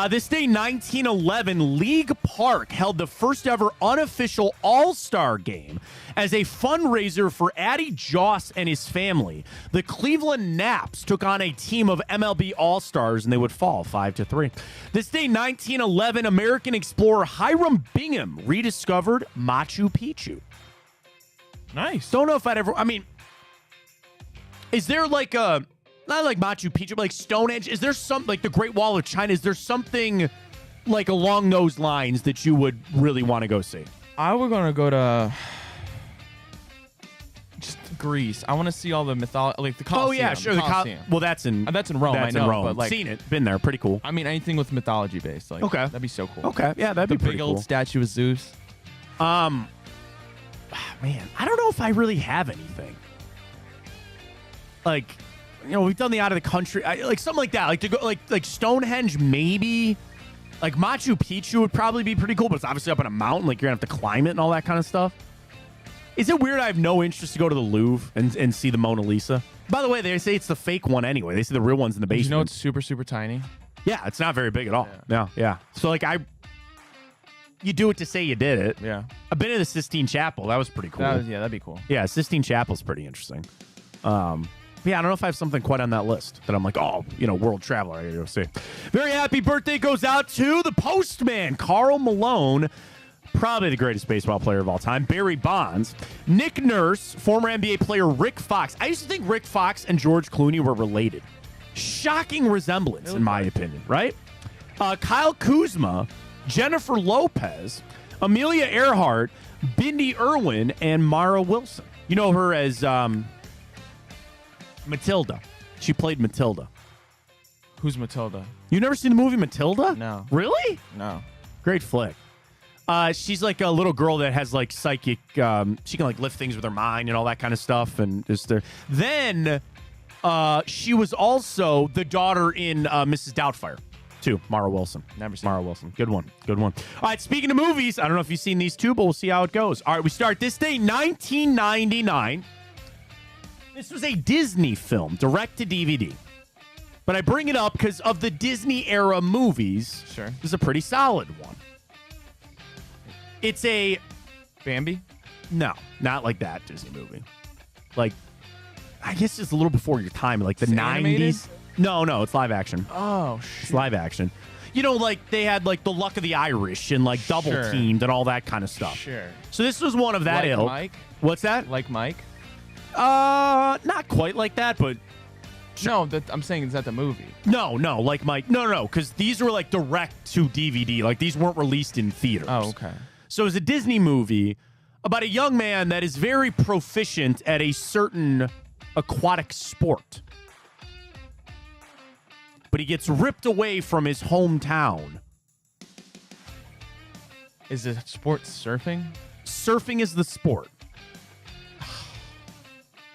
This day, 1911, League Park held the first ever unofficial All-Star game as a fundraiser for Addie Joss and his family. The Cleveland Naps took on a team of MLB All-Stars, and they would fall 5-3. This day, 1911, American explorer Hiram Bingham rediscovered Machu Picchu. Nice. Don't know if I'd ever... I mean, is there like a... Not like Machu Picchu, but like Stonehenge. Is there some, like the Great Wall of China, is there something like along those lines that you would really want to go see? I would going to go to just Greece. I want to see all the mythology, like the Colosseum. Oh, yeah, sure. Well, that's in Rome. That's I know, in Rome. but like, seen it. Been there. Pretty cool. I mean, anything with mythology based. Like, okay. That'd be so cool. Okay. Yeah, that'd be pretty cool. The big old statue of Zeus. Man, I don't know if I really have anything. Like... You know, we've done the out of the country, like something like that. Like to go, like Stonehenge, maybe. Like Machu Picchu would probably be pretty cool, but it's obviously up on a mountain. Like you're gonna have to climb it and all that kind of stuff. Is it weird? I have no interest to go to the Louvre and see the Mona Lisa. By the way, they say it's the fake one anyway. They say the real one's in the basement. You know, it's super, super tiny. Yeah, it's not very big at all. Yeah. So like you do it to say you did it. Yeah. I've been to the Sistine Chapel. That was pretty cool. That'd be cool. Yeah, Sistine Chapel's pretty interesting. Yeah, I don't know if I have something quite on that list that I'm like, oh, world traveler. I gotta go see. Very happy birthday goes out to the postman, Karl Malone, probably the greatest baseball player of all time, Barry Bonds, Nick Nurse, former NBA player Rick Fox. I used to think Rick Fox and George Clooney were related. Shocking resemblance, in my opinion, right? Kyle Kuzma, Jennifer Lopez, Amelia Earhart, Bindi Irwin, and Mara Wilson. You know her as... Matilda. She played Matilda. Who's Matilda? You never seen the movie Matilda? No. Really? No. Great flick. She's like a little girl that has like psychic. She can like lift things with her mind and all that kind of stuff. And just there. Then she was also the daughter in Mrs. Doubtfire, too. Mara Wilson. Never seen. Mara Wilson. Good one. Good one. All right. Speaking of movies, I don't know if you've seen these two, but we'll see how it goes. All right. We start this day, 1999. This was a Disney film, direct to DVD. But I bring it up because of the Disney era movies. Sure. This is a pretty solid one. It's a... Bambi? No, not like that Disney movie. Like, I guess it's a little before your time, like the 90s. Animated? No, it's live action. Oh, shit. It's live action. You know, like they had like The Luck of the Irish and like Double Teamed and all that kind of stuff. Sure. So this was one of that ilk. Mike? What's that? Like Mike? Not quite like that, but no, I'm saying is that the movie? No, like Mike. No, because these were like direct to DVD. Like these weren't released in theaters. Oh, okay. So it's a Disney movie about a young man that is very proficient at a certain aquatic sport, but he gets ripped away from his hometown. Is the sport surfing? Surfing is the sport.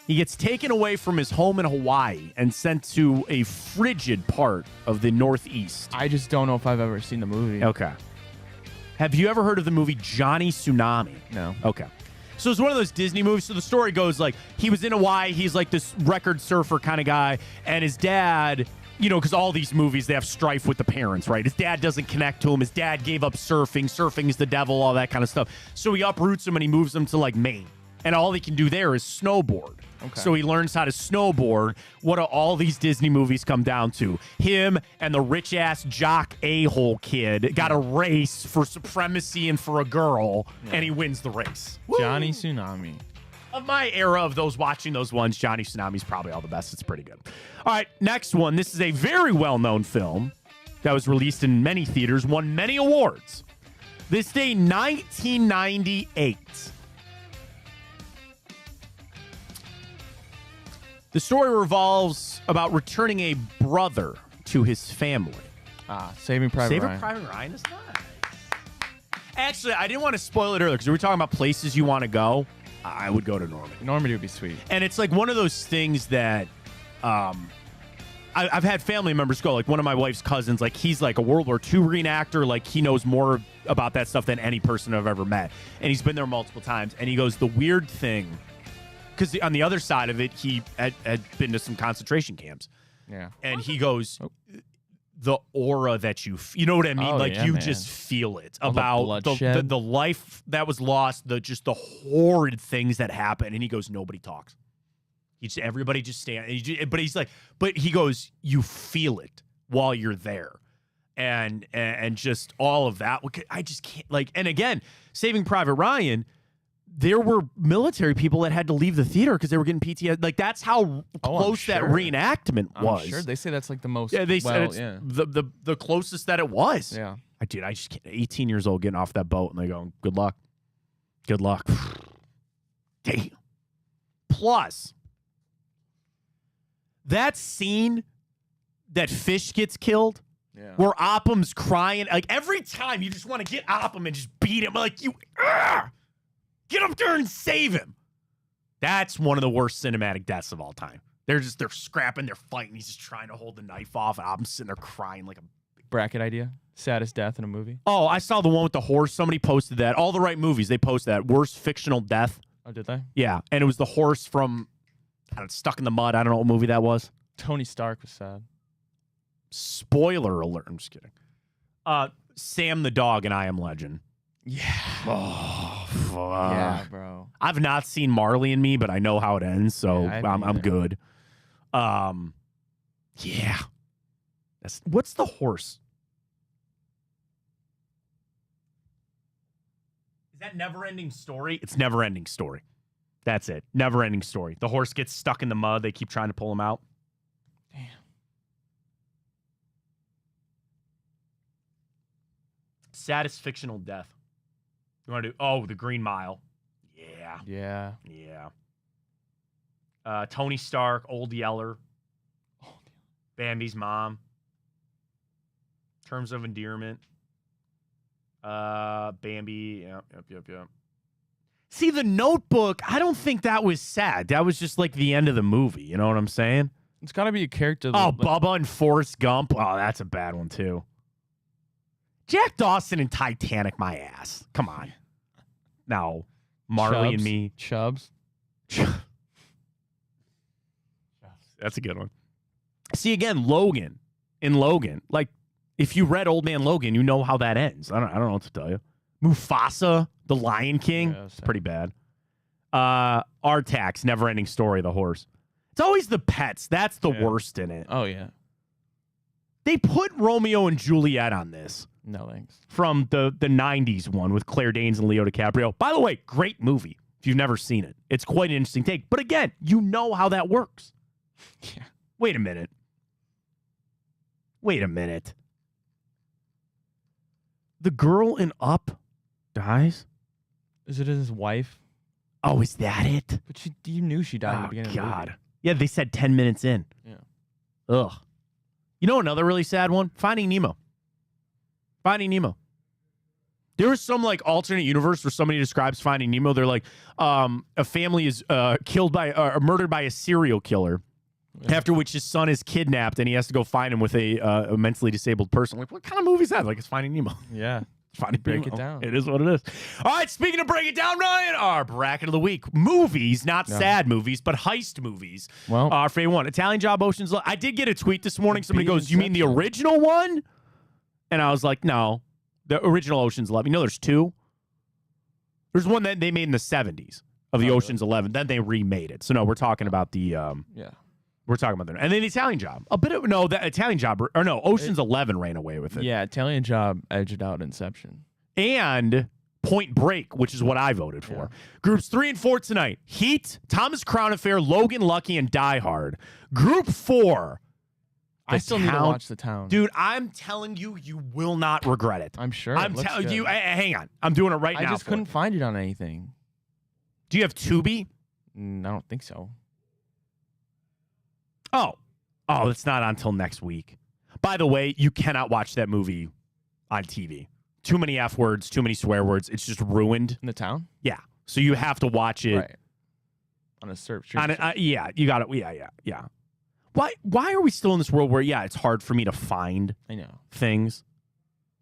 He gets taken away from his home in Hawaii and sent to a frigid part of the Northeast. I just don't know if I've ever seen the movie. Okay. Have you ever heard of the movie Johnny Tsunami? No. Okay. So it's one of those Disney movies. So the story goes like he was in Hawaii. He's like this record surfer kind of guy. And his dad, because all these movies, they have strife with the parents, right? His dad doesn't connect to him. His dad gave up surfing. Surfing is the devil, all that kind of stuff. So he uproots him and he moves him to like Maine. And all he can do there is snowboard. Okay. So he learns how to snowboard. What do all these Disney movies come down to? Him and the rich-ass jock a-hole kid got a race for supremacy and for a girl, and he wins the race. Johnny Tsunami. Of my era of those watching those ones, Johnny Tsunami's probably all the best. It's pretty good. All right, next one. This is a very well-known film that was released in many theaters, won many awards. This day, 1998. The story revolves about returning a brother to his family. Saving Private Ryan. Saving Private Ryan is nice. Actually, I didn't want to spoil it earlier because we were talking about places you want to go. I would go to Normandy. Normandy would be sweet. And it's like one of those things that I've had family members go. Like one of my wife's cousins, like he's like a World War II reenactor. Like he knows more about that stuff than any person I've ever met. And he's been there multiple times. And he goes, the weird thing, because on the other side of it, he had been to some concentration camps. Yeah. And he goes, the aura that you know what I mean? Oh, like yeah, you man. just feel it All the about bloodshed. the life that was lost, just the horrid things that happen. And he goes, nobody talks. Everybody just stands. But he's like, but he goes, you feel it while you're there. And just all of that. I just can't and again, Saving Private Ryan, there were military people that had to leave the theater because they were getting PTSD. Like that's how close that reenactment was. I'm sure they say that's like the most. Yeah, they said it's the closest that it was. Yeah. I just can't. 18 years old getting off that boat and they go, good luck. Good luck. Damn. Plus, that scene that Fish gets killed, where Opham's crying, like every time you just want to get Opham and just beat him, like get up there and save him. That's one of the worst cinematic deaths of all time. They're scrapping, they're fighting. He's just trying to hold the knife off, and Opham's sitting there crying like a bracket idea. Saddest death in a movie. Oh, I saw the one with the horse. Somebody posted that. All the right movies, they posted that. Worst fictional death. Oh, did they? Yeah, and it was the horse from Stuck in the Mud. I don't know what movie that was. Tony Stark was sad. Spoiler alert. I'm just kidding. Sam the dog in I Am Legend. Yeah. Oh, fuck. Yeah, bro. I've not seen Marley and Me, but I know how it ends, so I'm good. Yeah. What's the horse? Is that Never Ending Story? It's Never Ending Story. That's it. Never Ending Story. The horse gets stuck in the mud. They keep trying to pull him out. Damn. Saddest fictional death. You want to do? The Green Mile. Yeah. Yeah. Yeah. Tony Stark, Old Yeller. Bambi's mom. Terms of Endearment. Bambi. Yep. See, The Notebook, I don't think that was sad. That was just like the end of the movie. You know what I'm saying? It's got to be a character. Bubba and Forrest Gump. Oh, that's a bad one, too. Jack Dawson and Titanic, my ass. Come on. No. Marley and Me. Chubbs. That's a good one. See, again, Logan. In Logan. Like, if you read Old Man Logan, you know how that ends. I don't know what to tell you. Mufasa, the Lion King. Yeah, it's pretty bad. Artax, Never Ending Story, the horse. It's always the pets. That's the worst in it. Oh, yeah. They put Romeo and Juliet on this. No thanks. From the 90s one with Claire Danes and Leo DiCaprio. By the way, great movie if you've never seen it. It's quite an interesting take. But again, you know how that works. Yeah. Wait a minute. The girl in Up dies? Is it his wife? Oh, is that it? But you knew she died in the beginning of the movie. Yeah, they said 10 minutes in. Yeah. Ugh. You know another really sad one? Finding Nemo. There was some like alternate universe where somebody describes Finding Nemo. They're like, a family is killed by or murdered by a serial killer. Yeah. After which his son is kidnapped and he has to go find him with a mentally disabled person. Like, what kind of movie is that? Like, it's Finding Nemo. Yeah. Break it down. It is what it is. All right, speaking of break it down, Ryan, our bracket of the week. Movies, not sad movies, but heist movies. Well, for A1, Italian Job, Ocean's 11. I did get a tweet this morning. Somebody goes, you mean the original one? And I was like, no, the original Ocean's 11. You know there's two? There's one that they made in the 70s of the Ocean's 11. Then they remade it. So, no, we're talking about the... We're talking about that. And then the Italian Job. That Italian Job, or no, Ocean's 11 ran away with it. Yeah, Italian Job edged out Inception. And Point Break, which is what I voted for. Yeah. Groups 3 and 4 tonight. Heat, Thomas Crown Affair, Logan Lucky, and Die Hard. Group 4. I still need to watch The Town. Dude, I'm telling you, you will not regret it. I'm sure. I'm telling you, hang on. I'm doing it right now. I just couldn't find it on anything. Do you have Tubi? I don't think so. Oh, it's not until next week. By the way, you cannot watch that movie on TV. Too many F words, too many swear words. It's just ruined. In the town? Yeah. So you have to watch it. Right. On a search. Yeah, you got it. Yeah. Why are we still in this world where, it's hard for me to find things?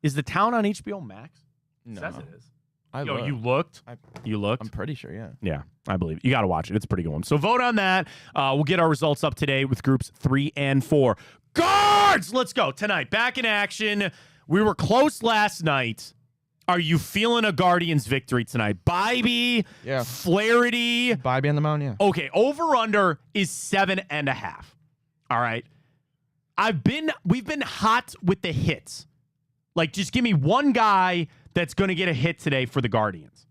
Is the town on HBO Max? No. It says it is. You looked? You looked? I'm pretty sure, yeah. Yeah, I believe it. You got to watch it. It's a pretty good one. So vote on that. We'll get our results up today with groups 3 and 4. Guards! Let's go. Tonight, back in action. We were close last night. Are you feeling a Guardians victory tonight? Bybee, Flaherty. Bybee on the mound, yeah. Okay, over-under is 7.5. All right. We've been hot with the hits. Like, just give me one guy that's going to get a hit today for the Guardians.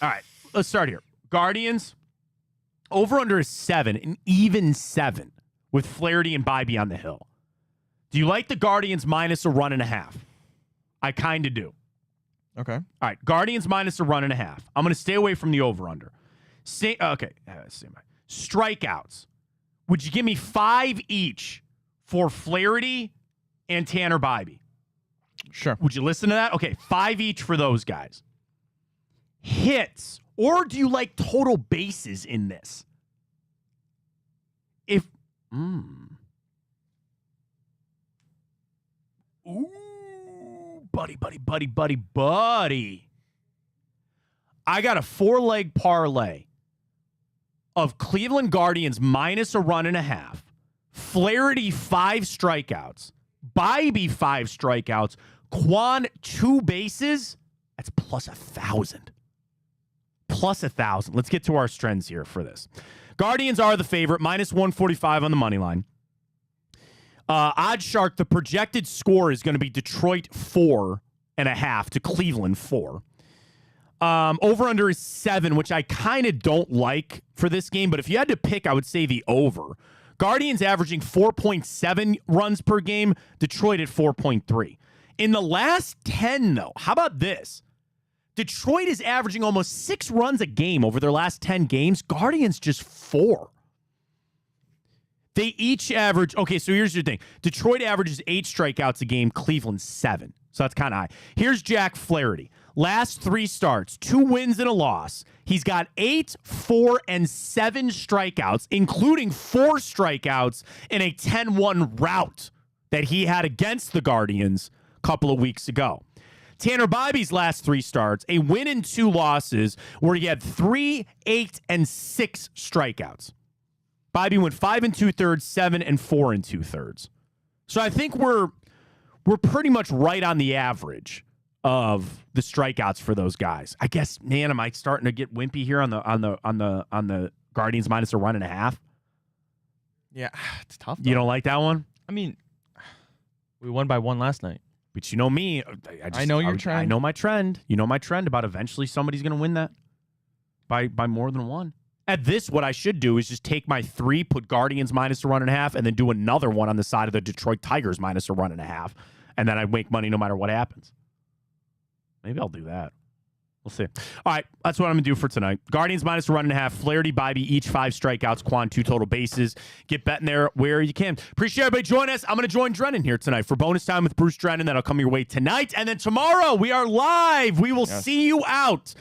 All right, let's start here. Guardians, over-under is 7, an even 7 with Flaherty and Bybee on the hill. Do you like the Guardians minus a 1.5? I kind of do. Okay. All right, Guardians minus a 1.5. I'm going to stay away from the over-under. Strikeouts. Would you give me 5 each for Flaherty and Tanner Bybee? Sure. Would you listen to that? Okay, 5 each for those guys. Hits, or do you like total bases in this? Ooh, buddy. I got a 4-leg parlay of Cleveland Guardians minus a 1.5. Flaherty 5 strikeouts. Bybee 5 strikeouts. Quan 2 bases. That's plus 1,000. Plus 1,000. Let's get to our trends here for this. Guardians are the favorite, minus 145 on the money line. OddsShark, the projected score is going to be Detroit 4.5 to Cleveland 4. Over-under is 7, which I kind of don't like for this game, but if you had to pick, I would say the over. Guardians averaging 4.7 runs per game, Detroit at 4.3. In the last 10, though, how about this? Detroit is averaging almost 6 runs a game over their last 10 games. Guardians just 4. They each average... Okay, so here's your thing. Detroit averages 8 strikeouts a game, Cleveland 7. So that's kind of high. Here's Jack Flaherty. Last 3 starts, 2 wins and a loss. He's got 8, 4, and 7 strikeouts, including 4 strikeouts in a 10-1 rout that he had against the Guardians a couple of weeks ago. Tanner Bybee's last 3 starts, a win and 2 losses, where he had 3, 8, and 6 strikeouts. Bybee went 5 2/3, 7 and 4 2/3. So I think we're pretty much right on the average of the strikeouts for those guys. I guess, man, am I starting to get wimpy here on the Guardians minus a 1.5? Yeah, it's tough. You don't like that one? I mean, we won by 1 last night. But you know me. I know your trend. I know my trend. You know my trend about eventually somebody's going to win that by more than 1. At this, what I should do is just take my 3, put Guardians minus a 1.5, and then do another one on the side of the Detroit Tigers minus a 1.5, and then I make money no matter what happens. Maybe I'll do that. We'll see. All right, that's what I'm going to do for tonight. Guardians minus a 1.5. Flaherty, Bybee, each 5 strikeouts. Quan, 2 total bases. Get betting there where you can. Appreciate everybody joining us. I'm going to join Drennan here tonight for bonus time with Bruce Drennan. That'll come your way tonight. And then tomorrow, we are live. We will see you out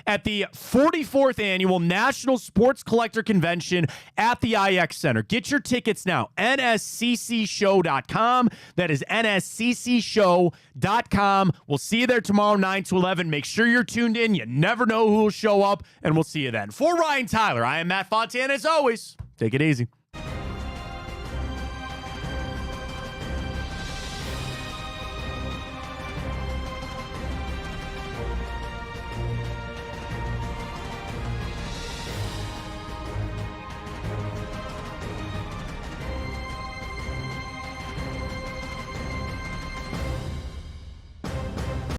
at the 44th Annual National Sports Collector Convention at the IX Center. Get your tickets now. NSCCShow.com. That is NSCCShow.com. We'll see you there tomorrow, 9 to 11. Make sure you're tuned in. You never know who will show up, and we'll see you then. For Ryan Tyler, I am Matt Fontana. As always, take it easy.